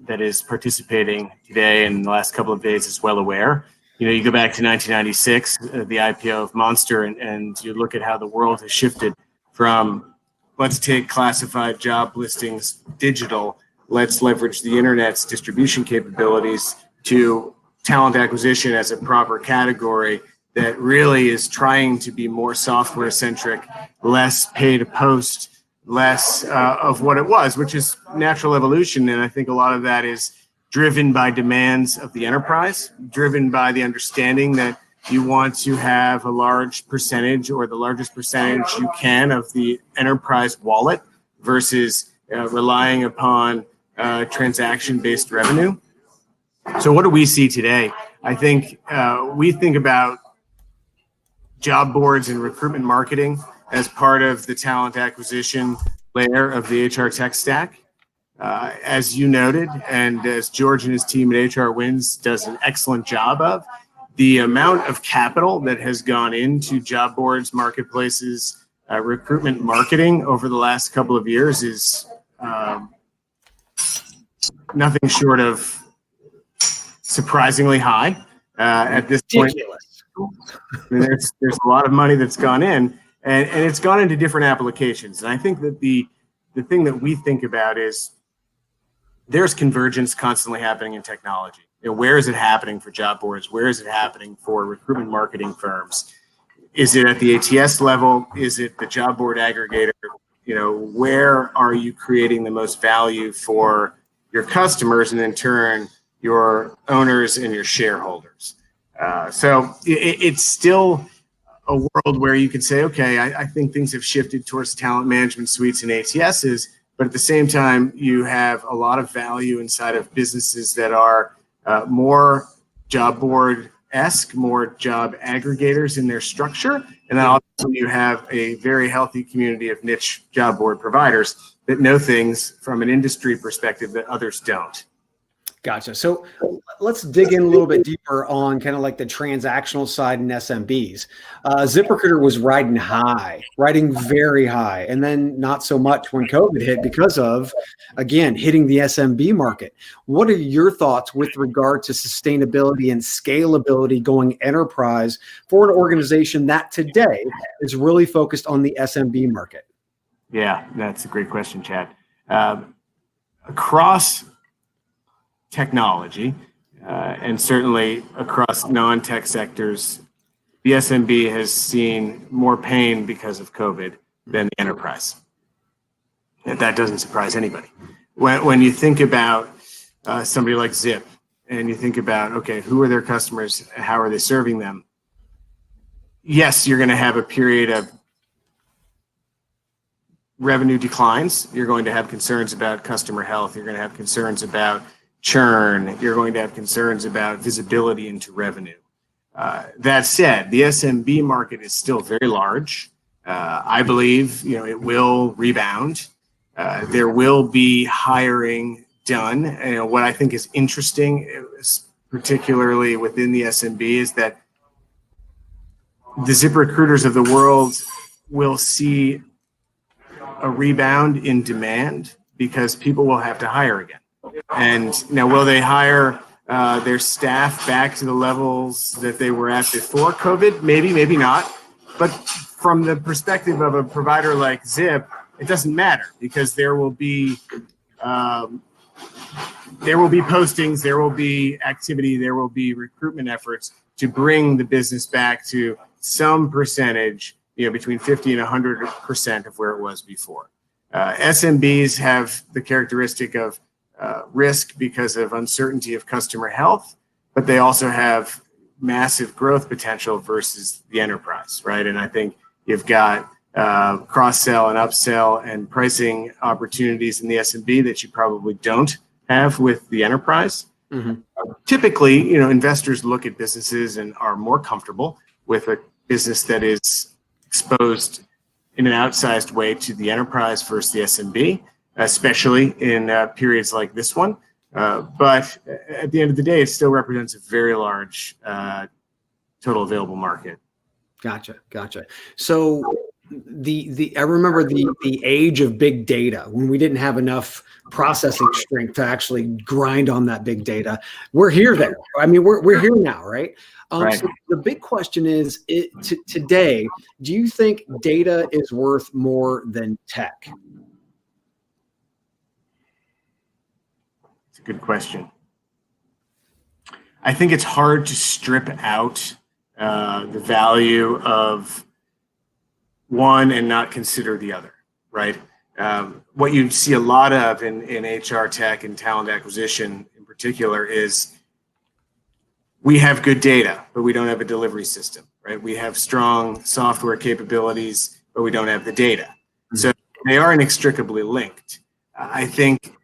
that is participating today in the last couple of days is well aware. You go back to 1996, the IPO of Monster, and you look at how the world has shifted from let's take classified job listings digital, let's leverage the internet's distribution capabilities, to talent acquisition as a proper category that really is trying to be more software centric, less pay to post, less of what it was, which is natural evolution. And I think a lot of that is driven by demands of the enterprise, driven by the understanding that you want to have a large percentage or the largest percentage you can of the enterprise wallet versus relying upon transaction-based revenue. So what do we see today? I think we think about job boards and recruitment marketing as part of the talent acquisition layer of the HR tech stack. As you noted, and as George and his team at HR Wins does an excellent job of, the amount of capital that has gone into job boards, marketplaces, recruitment marketing over the last couple of years is nothing short of surprisingly high at this point. I mean, there's a lot of money that's gone in, and it's gone into different applications. And I think that the thing that we think about is there's convergence constantly happening in technology. You know, where is it happening for job boards? Where is it happening for recruitment marketing firms? Is it at the ATS level? Is it the job board aggregator? You know, where are you creating the most value for your customers and in turn your owners and your shareholders? So it's still a world where you could say, okay, I think things have shifted towards talent management suites and ATSs, but at the same time, you have a lot of value inside of businesses that are more job board-esque, more job aggregators in their structure. And then also you have a very healthy community of niche job board providers that know things from an industry perspective that others don't. Gotcha. So let's dig in a little bit deeper on kind of like the transactional side in SMBs. ZipRecruiter was riding very high, and then not so much when COVID hit because of, again, hitting the SMB market. What are your thoughts with regard to sustainability and scalability going enterprise for an organization that today is really focused on the SMB market? Yeah, that's a great question, Chad. Across technology, and certainly across non-tech sectors, the SMB has seen more pain because of COVID than the enterprise. That doesn't surprise anybody. When you think about somebody like Zip, and you think about, okay, who are their customers? How are they serving them? Yes, you're going to have a period of revenue declines. You're going to have concerns about customer health. You're going to have concerns about churn. You're going to have concerns about visibility into revenue. That said, the SMB market is still very large. I believe it will rebound. There will be hiring done. What I think is interesting, particularly within the SMB, is that the ZipRecruiters of the world will see a rebound in demand because people will have to hire again. And now, will they hire their staff back to the levels that they were at before COVID? Maybe, maybe not. But from the perspective of a provider like Zip, it doesn't matter because there will be postings, there will be activity, there will be recruitment efforts to bring the business back to some percentage, between 50 and 100% of where it was before. SMBs have the characteristic of risk because of uncertainty of customer health, but they also have massive growth potential versus the enterprise, right? And I think you've got cross-sell and upsell and pricing opportunities in the SMB that you probably don't have with the enterprise. Mm-hmm. Typically, investors look at businesses and are more comfortable with a business that is exposed in an outsized way to the enterprise versus the SMB, especially in periods like this one. But at the end of the day, it still represents a very large total available market. Gotcha. So I remember the age of big data when we didn't have enough processing strength to actually grind on that big data. We're here. I mean, we're here now, right? Right. So the big question is, today, do you think data is worth more than tech? It's a good question. I think it's hard to strip out the value of one and not consider the other, right? What you see a lot of in HR tech and talent acquisition in particular is we have good data, but we don't have a delivery system, right? We have strong software capabilities, but we don't have the data. So they are inextricably linked. I think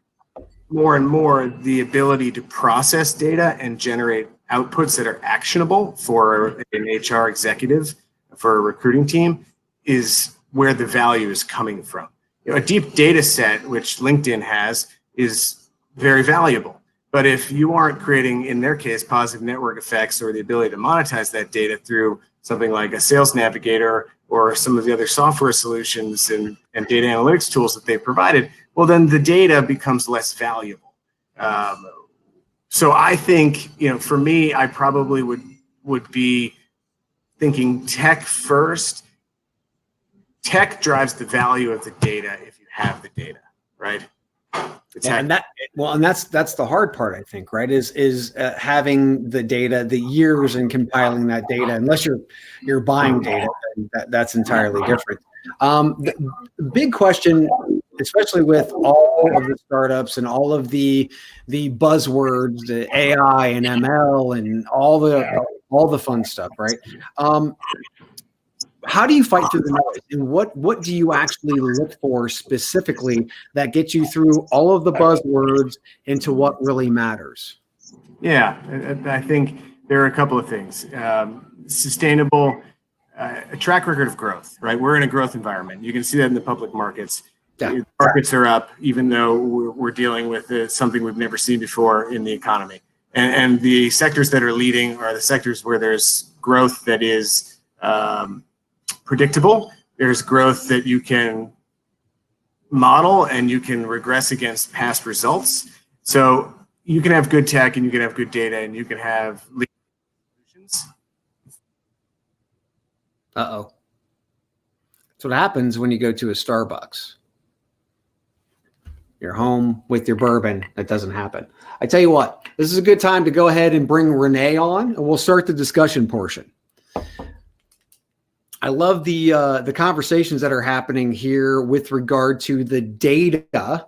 more and more the ability to process data and generate outputs that are actionable for an HR executive, for a recruiting team, is where the value is coming from. A deep data set, which LinkedIn has, is very valuable. But if you aren't creating, in their case, positive network effects or the ability to monetize that data through something like a sales navigator or some of the other software solutions and data analytics tools that they've provided, well, then the data becomes less valuable. So I think, for me, I probably would be thinking tech first. Tech drives the value of the data if you have the data, right? And that's the hard part, I think, right? Is having the data, the years and compiling that data. Unless you're buying data, then that's entirely different. The big question, especially with all of the startups and all of the buzzwords, the AI and ML and all the fun stuff, right? How do you fight through the noise, and what do you actually look for specifically that gets you through all of the buzzwords into what really matters? Yeah, I think there are a couple of things. Sustainable, a track record of growth, right? We're in a growth environment. You can see that in the public markets. Yeah. Markets are up, even though we're dealing with something we've never seen before in the economy. And the sectors that are leading are the sectors where there's growth that is predictable. There's growth that you can model and you can regress against past results. So you can have good tech and you can have good data and you can have solutions. Uh-oh. That's what happens when you go to a Starbucks. You're home with your bourbon. That doesn't happen. I tell you what, this is a good time to go ahead and bring Renee on, and we'll start the discussion portion. I love the conversations that are happening here with regard to the data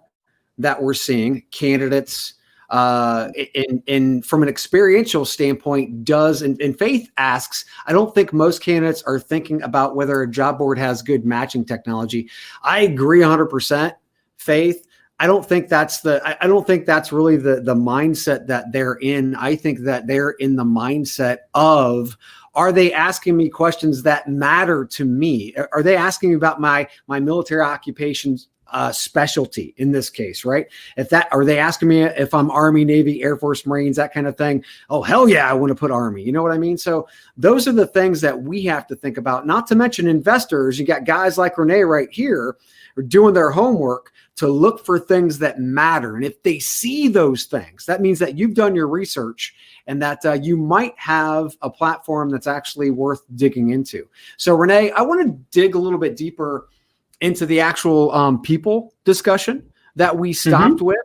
that we're seeing. Candidates, and from an experiential standpoint, and Faith asks, I don't think most candidates are thinking about whether a job board has good matching technology. I agree 100%, Faith. I don't think that's really the mindset that they're in. I think that they're in the mindset of, are they asking me questions that matter to me? Are they asking me about my military occupation's specialty in this case, right? Are they asking me if I'm Army, Navy, Air Force, Marines, that kind of thing? Oh, hell yeah, I want to put Army. You know what I mean? So those are the things that we have to think about, not to mention investors. You got guys like Renee right here who are doing their homework to look for things that matter. And if they see those things, that means that you've done your research and that you might have a platform that's actually worth digging into. So Renee, I want to dig a little bit deeper into the actual people discussion that we stopped with.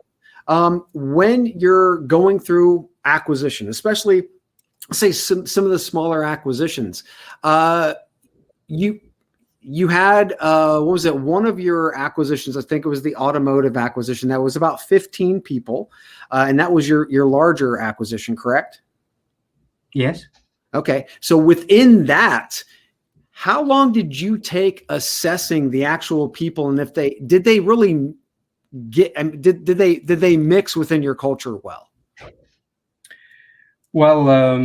When you're going through acquisition, especially say some of the smaller acquisitions, you had, what was it? One of your acquisitions, I think it was the automotive acquisition, that was about 15 people. And that was your larger acquisition, correct? Yes. Okay. So within that, how long did you take assessing the actual people? And if did they really did they mix within your culture well? Well,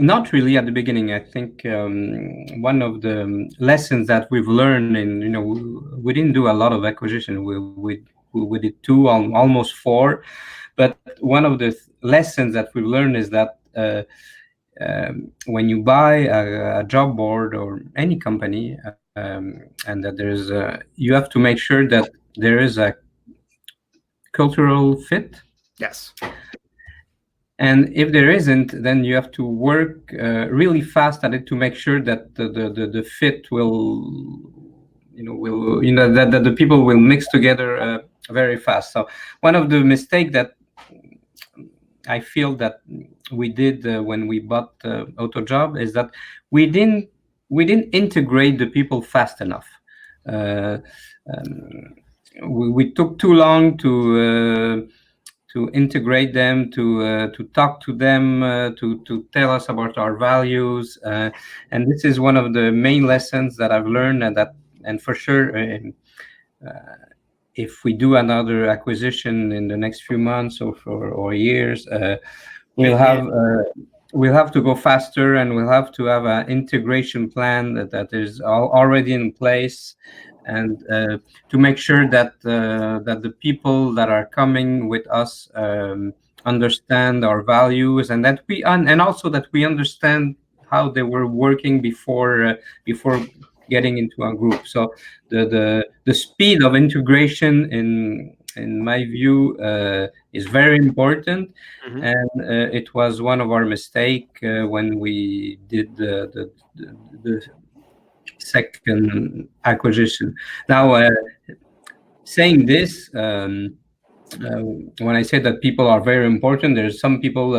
not really at the beginning. I think one of the lessons that we've learned, and we didn't do a lot of acquisition. We did two, almost four, but one of the lessons that we've learned is that when you buy a job board or any company, and that you have to make sure that there is a cultural fit. Yes. And if there isn't, then you have to work really fast at it to make sure that the fit will, that the people will mix together very fast. So one of the mistakes that I feel that we did when we bought AutoJob is that we didn't integrate the people fast enough. We took too long to integrate them, to talk to them, to tell us about our values, and this is one of the main lessons that I've learned, and for sure, if we do another acquisition in the next few months or years, we'll have to go faster, and we'll have to have an integration plan that is already in place, and to make sure that the people that are coming with us understand our values, and that and also that we understand how they were working before getting into a group. So the speed of integration, in my view, is very important, and it was one of our mistake when we did the second acquisition. Now, saying this, when I say that people are very important, there's some people.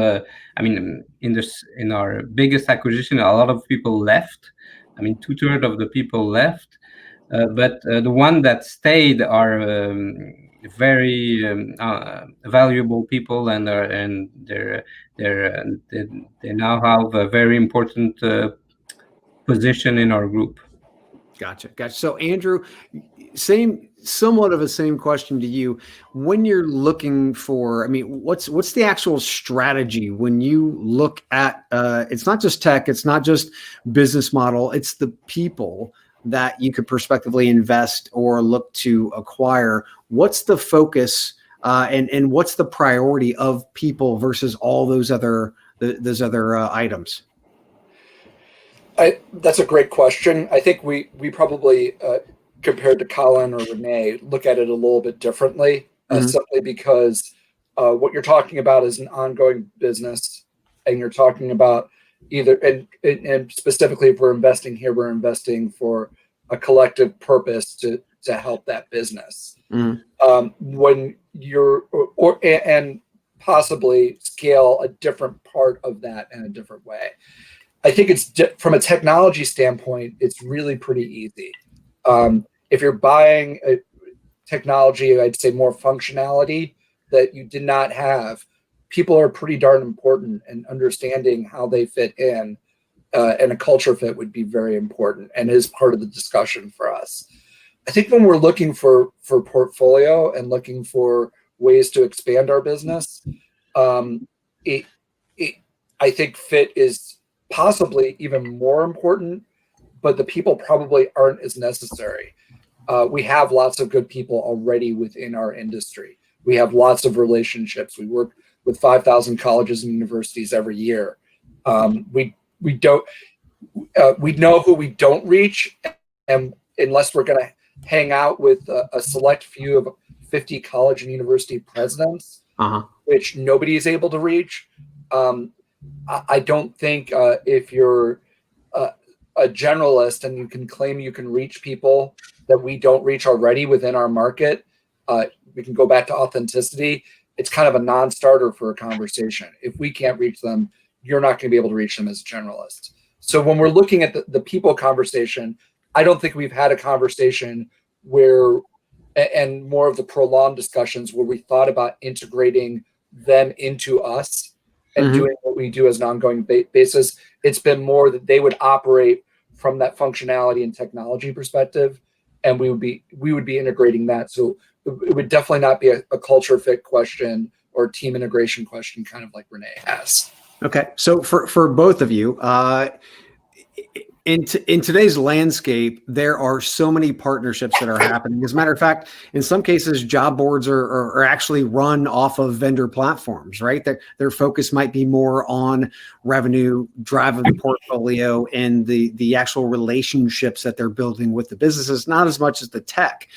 I mean, in our biggest acquisition, a lot of people left. I mean, 2/3 of the people left, but the one that stayed are very valuable people, and they now have a very important position in our group. Gotcha. So Andrew, somewhat of a same question to you. When you're looking for, I mean, what's the actual strategy when you look at, it's not just tech, it's not just business model, it's the people that you could prospectively invest or look to acquire. What's the focus and what's the priority of people versus all those other items? That's a great question. I think we probably, compared to Colin or Renee, look at it a little bit differently, simply because what you're talking about is an ongoing business, and you're talking about either, and specifically if we're investing here, we're investing for a collective purpose to help that business. When you're, and possibly scale a different part of that in a different way. I think it's from a technology standpoint, it's really pretty easy. If you're buying a technology, I'd say more functionality that you did not have, people are pretty darn important, and understanding how they fit in, and a culture fit would be very important and is part of the discussion for us. I think when we're looking for portfolio and looking for ways to expand our business, I think fit is possibly even more important, but the people probably aren't as necessary. We have lots of good people already within our industry. We have lots of relationships. We work with 5,000 colleges and universities every year. We know who we don't reach, and unless we're going to hang out with a select few of 50 college and university presidents, which nobody is able to reach. I don't think if you're a generalist and you can claim you can reach people that we don't reach already within our market, we can go back to authenticity. It's kind of a non-starter for a conversation. If we can't reach them, you're not going to be able to reach them as a generalist. So when we're looking at the people conversation, I don't think we've had a conversation where, and more of the prolonged discussions where we thought about integrating them into us and doing what we do as an ongoing basis. It's been more that they would operate from that functionality and technology perspective, and we would be integrating that. So it would definitely not be a culture fit question or team integration question, kind of like Renee has. Okay, so for both of you, in today's landscape, there are so many partnerships that are happening. As a matter of fact, in some cases, job boards are actually run off of vendor platforms, right? Their focus might be more on revenue, drive of the portfolio, and the actual relationships that they're building with the businesses, not as much as the tech.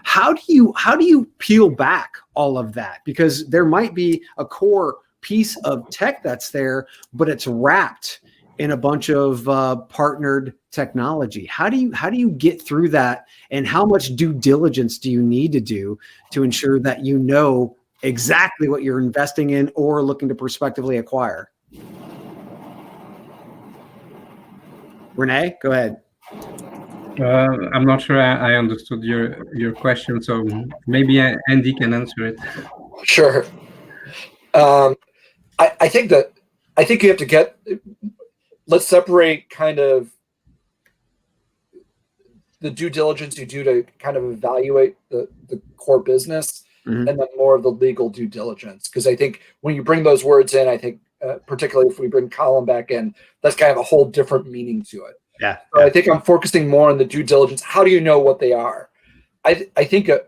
How do you peel back all of that? Because there might be a core piece of tech that's there, but it's wrapped in a bunch of partnered technology. How do you get through that, and how much due diligence do you need to do to ensure that you know exactly what you're investing in or looking to prospectively acquire. Renee, go ahead. I'm not sure I understood your question, so maybe Andy can answer it. Sure. I think you have to let's separate kind of the due diligence you do to kind of evaluate the core business, and then more of the legal due diligence. Because I think when you bring those words in, I think particularly if we bring Colin back in, that's kind of a whole different meaning to it. Yeah. So I think I'm focusing more on the due diligence. How do you know what they are? I think you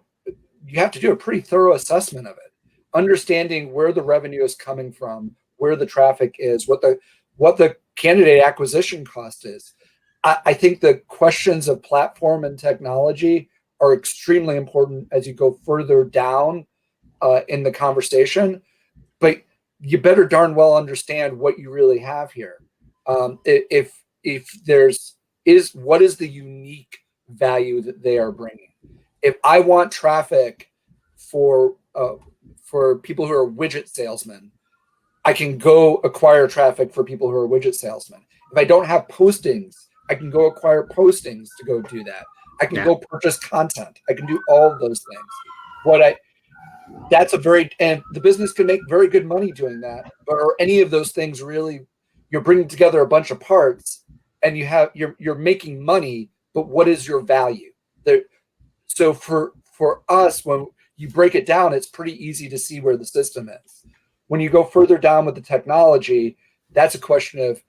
have to do a pretty thorough assessment of it, understanding where the revenue is coming from, where the traffic is, what the candidate acquisition cost is. I think the questions of platform and technology are extremely important as you go further down in the conversation, but you better darn well understand what you really have here. If what is the unique value that they are bringing? If I want traffic for people who are widget salesmen, I can go acquire traffic for people who are widget salesmen. If I don't have postings, I can go acquire postings to go do that. I can go purchase content. I can do all of those things. And the business can make very good money doing that. Or any of those things really, you're bringing together a bunch of parts and you're making money, but what is your value? So for us, when you break it down, it's pretty easy to see where the system is. When you go further down with the technology, that's a question of,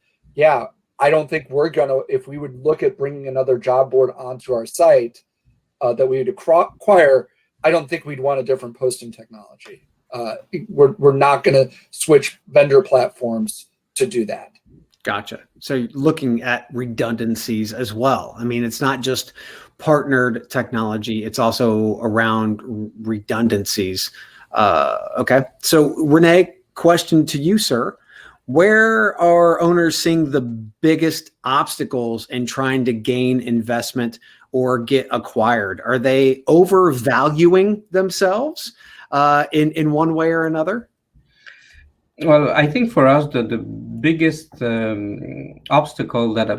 I don't think if we would look at bringing another job board onto our site that we would acquire, I don't think we'd want a different posting technology. We're not going to switch vendor platforms to do that. Gotcha. So you're looking at redundancies as well. I mean, it's not just partnered technology, it's also around redundancies. Okay. So Renee, question to you, sir. Where are owners seeing the biggest obstacles in trying to gain investment or get acquired? Are they overvaluing themselves in one way or another? Well, I think for us, the biggest obstacle that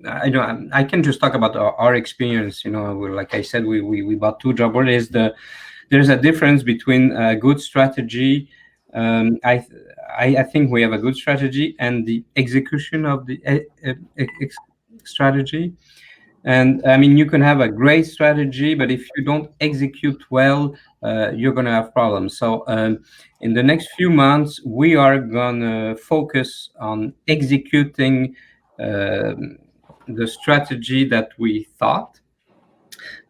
I can just talk about our experience. Like I said, we bought 2 job boards. There's a difference between a good strategy. I think we have a good strategy and the execution of the strategy. And I mean, you can have a great strategy, but if you don't execute well, you're going to have problems. So in the next few months, we are going to focus on executing the strategy that we thought.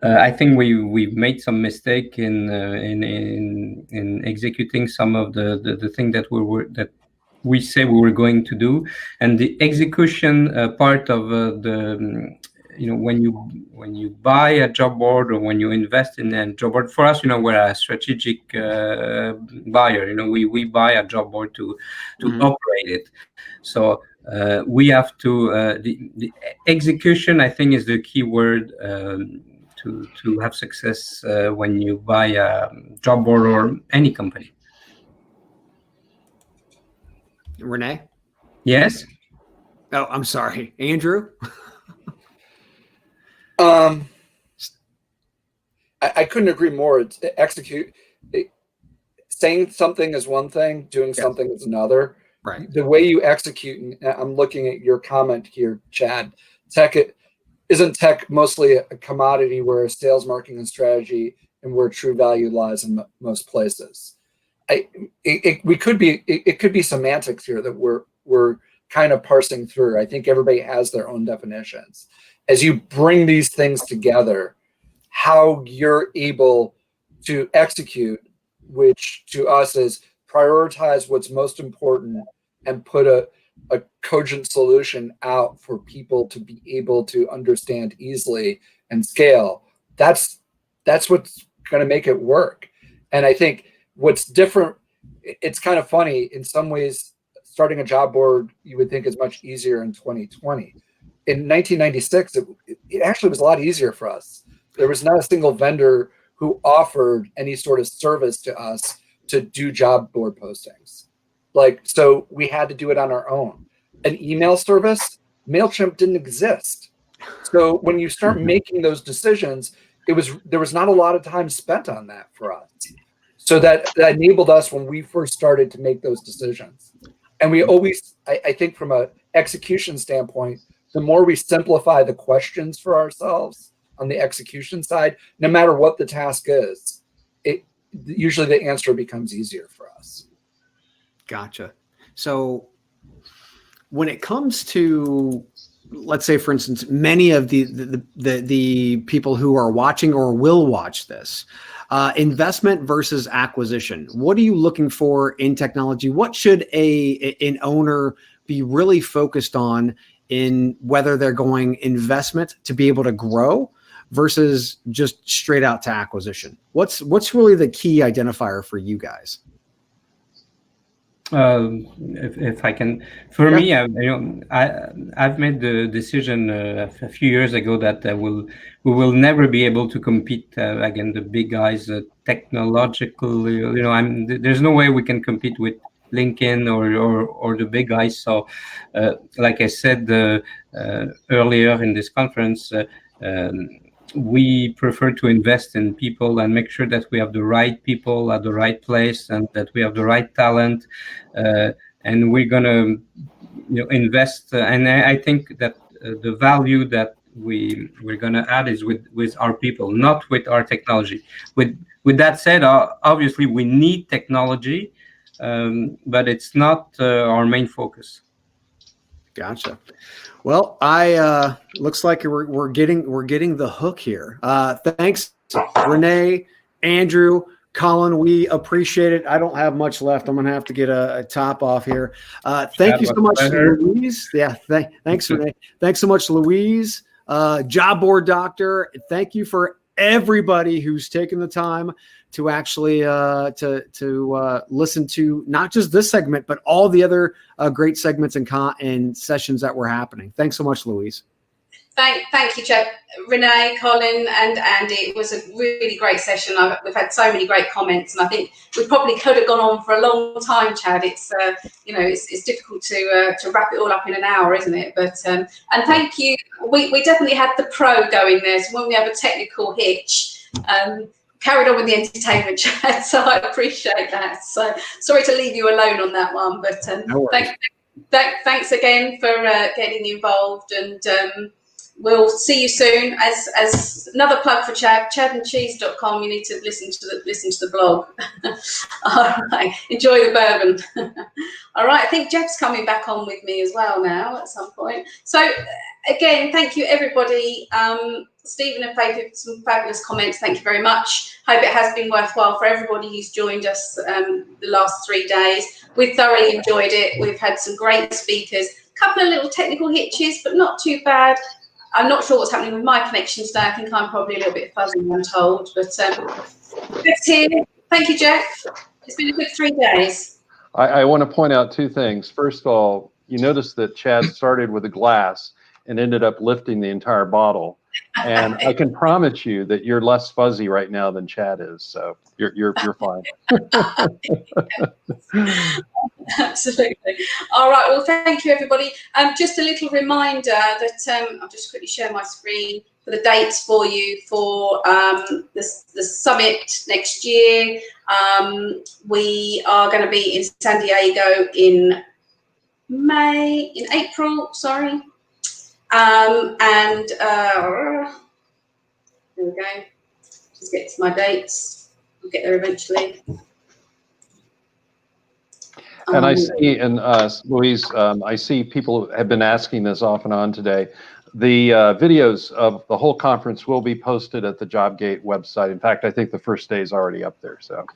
I think we've made some mistake in executing some of the thing that we say we were going to do, and the execution part of when you buy a job board or when you invest in a job board. For us, we're a strategic buyer. We buy a job board to operate it. So we have to the execution, I think, is the key word to have success when you buy a job board or any company. Renee? Yes? Oh, I'm sorry. Andrew? I couldn't agree more. Saying something is one thing, doing something is another. Right. The way you execute, and I'm looking at your comment here, Chad, isn't tech mostly a commodity where sales, marketing, and strategy and where true value lies in most places. It could be semantics here that we're kind of parsing through. I think everybody has their own definitions. As you bring these things together, how you're able to execute, which to us is prioritize what's most important and put a cogent solution out for people to be able to understand easily and scale. That's what's going to make it work. And I think what's different, it's kind of funny in some ways. Starting a job board, you would think, is much easier in 2020. In 1996, it actually was a lot easier for us. There was not a single vendor who offered any sort of service to us to do job board postings. Like, so we had to do it on our own. An email service, MailChimp didn't exist. So when you start making those decisions, there was not a lot of time spent on that for us. So that enabled us when we first started to make those decisions. And we always, I think from a execution standpoint, the more we simplify the questions for ourselves on the execution side, no matter what the task is, usually the answer becomes easier for us. Gotcha. So when it comes to, let's say, for instance, many of the people who are watching or will watch this, investment versus acquisition, what are you looking for in technology? What should an owner be really focused on in whether they're going investment to be able to grow versus just straight out to acquisition? What's really the key identifier for you guys? If I can, for me, I've made the decision a few years ago that we will never be able to compete against the big guys technologically. There's no way we can compete with LinkedIn or the big guys. So, like I said earlier in this conference, we prefer to invest in people and make sure that we have the right people at the right place and that we have the right talent, and we're gonna invest. And I think that the value that we're gonna add is with our people, not with our technology. With that said, obviously we need technology, but it's not our main focus. Gotcha. Well, looks like we're getting the hook here. Thanks, Renee, Andrew, Colin. We appreciate it. I don't have much left. I'm gonna have to get a top off here. Thank you so much, Louise. Yeah, thanks, Renee. Thanks so much, Louise. Job board doctor. Thank you for everybody who's taken the time to actually to listen to not just this segment, but all the other great segments and sessions that were happening. Thanks so much, Louise. Thank you, Jeff, Renee, Colin, and Andy. It was a really great session. We've had so many great comments, and I think we probably could have gone on for a long time, Chad. It's it's difficult to wrap it all up in an hour, isn't it? But and thank you. We definitely had the pro going there. So when we have a technical hitch, carried on with the entertainment, Chad. So I appreciate that. So sorry to leave you alone on that one, but no thanks again for getting involved, and we'll see you soon. As another plug for Chad, chadandcheese.com. You need to listen to the blog. All right, enjoy the bourbon. All right, I think Jeff's coming back on with me as well now at some point. So again, thank you everybody. Stephen and Faith, some fabulous comments. Thank you very much. Hope it has been worthwhile for everybody who's joined us the last 3 days. We've thoroughly enjoyed it. We've had some great speakers. A couple of little technical hitches, but not too bad. I'm not sure what's happening with my connection today. I think I'm probably a little bit fuzzy, I'm told. But Jeff's here. Thank you, Jeff. It's been a good 3 days. I want to point out 2 things. First of all, you notice that Chad started with a glass and ended up lifting the entire bottle. And I can promise you that you're less fuzzy right now than Chad is. So you're fine. Absolutely. All right. Well, thank you, everybody. Just a little reminder that I'll just quickly share my screen for the dates for you for the summit next year. We are going to be in San Diego in April. Sorry. There we go. Just get to my dates. We'll get there eventually. And I see, and Louise, I see people have been asking this off and on today. The videos of the whole conference will be posted at the Jobg8 website. In fact, I think the first day is already up there. So.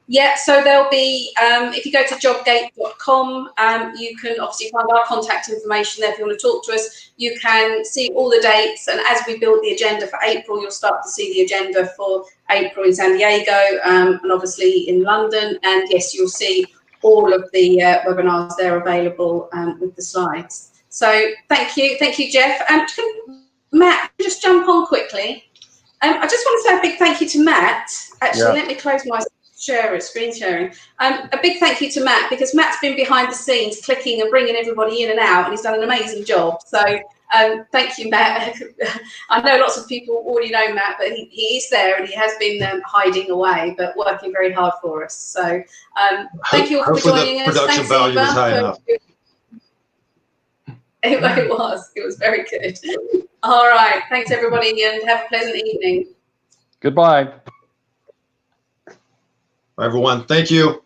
Yeah, so there'll be, if you go to Jobg8.com, you can obviously find our contact information there if you want to talk to us. You can see all the dates, and as we build the agenda for April, you'll start to see the agenda for April in San Diego, and obviously in London. And yes, you'll see all of the webinars there available with the slides. So thank you, Jeff. Matt, just jump on quickly. I just want to say a big thank you to Matt. Actually, Let me close my share it, screen sharing. A big thank you to Matt, because Matt's been behind the scenes clicking and bringing everybody in and out, and he's done an amazing job. So thank you, Matt. I know lots of people already know Matt, but he is there, and he has been hiding away, but working very hard for us. So thank you all for Hopefully joining the us. production Thanks, value was Eva, high enough. It was very good. All right. Thanks, everybody, and have a pleasant evening. Goodbye. Everyone, thank you.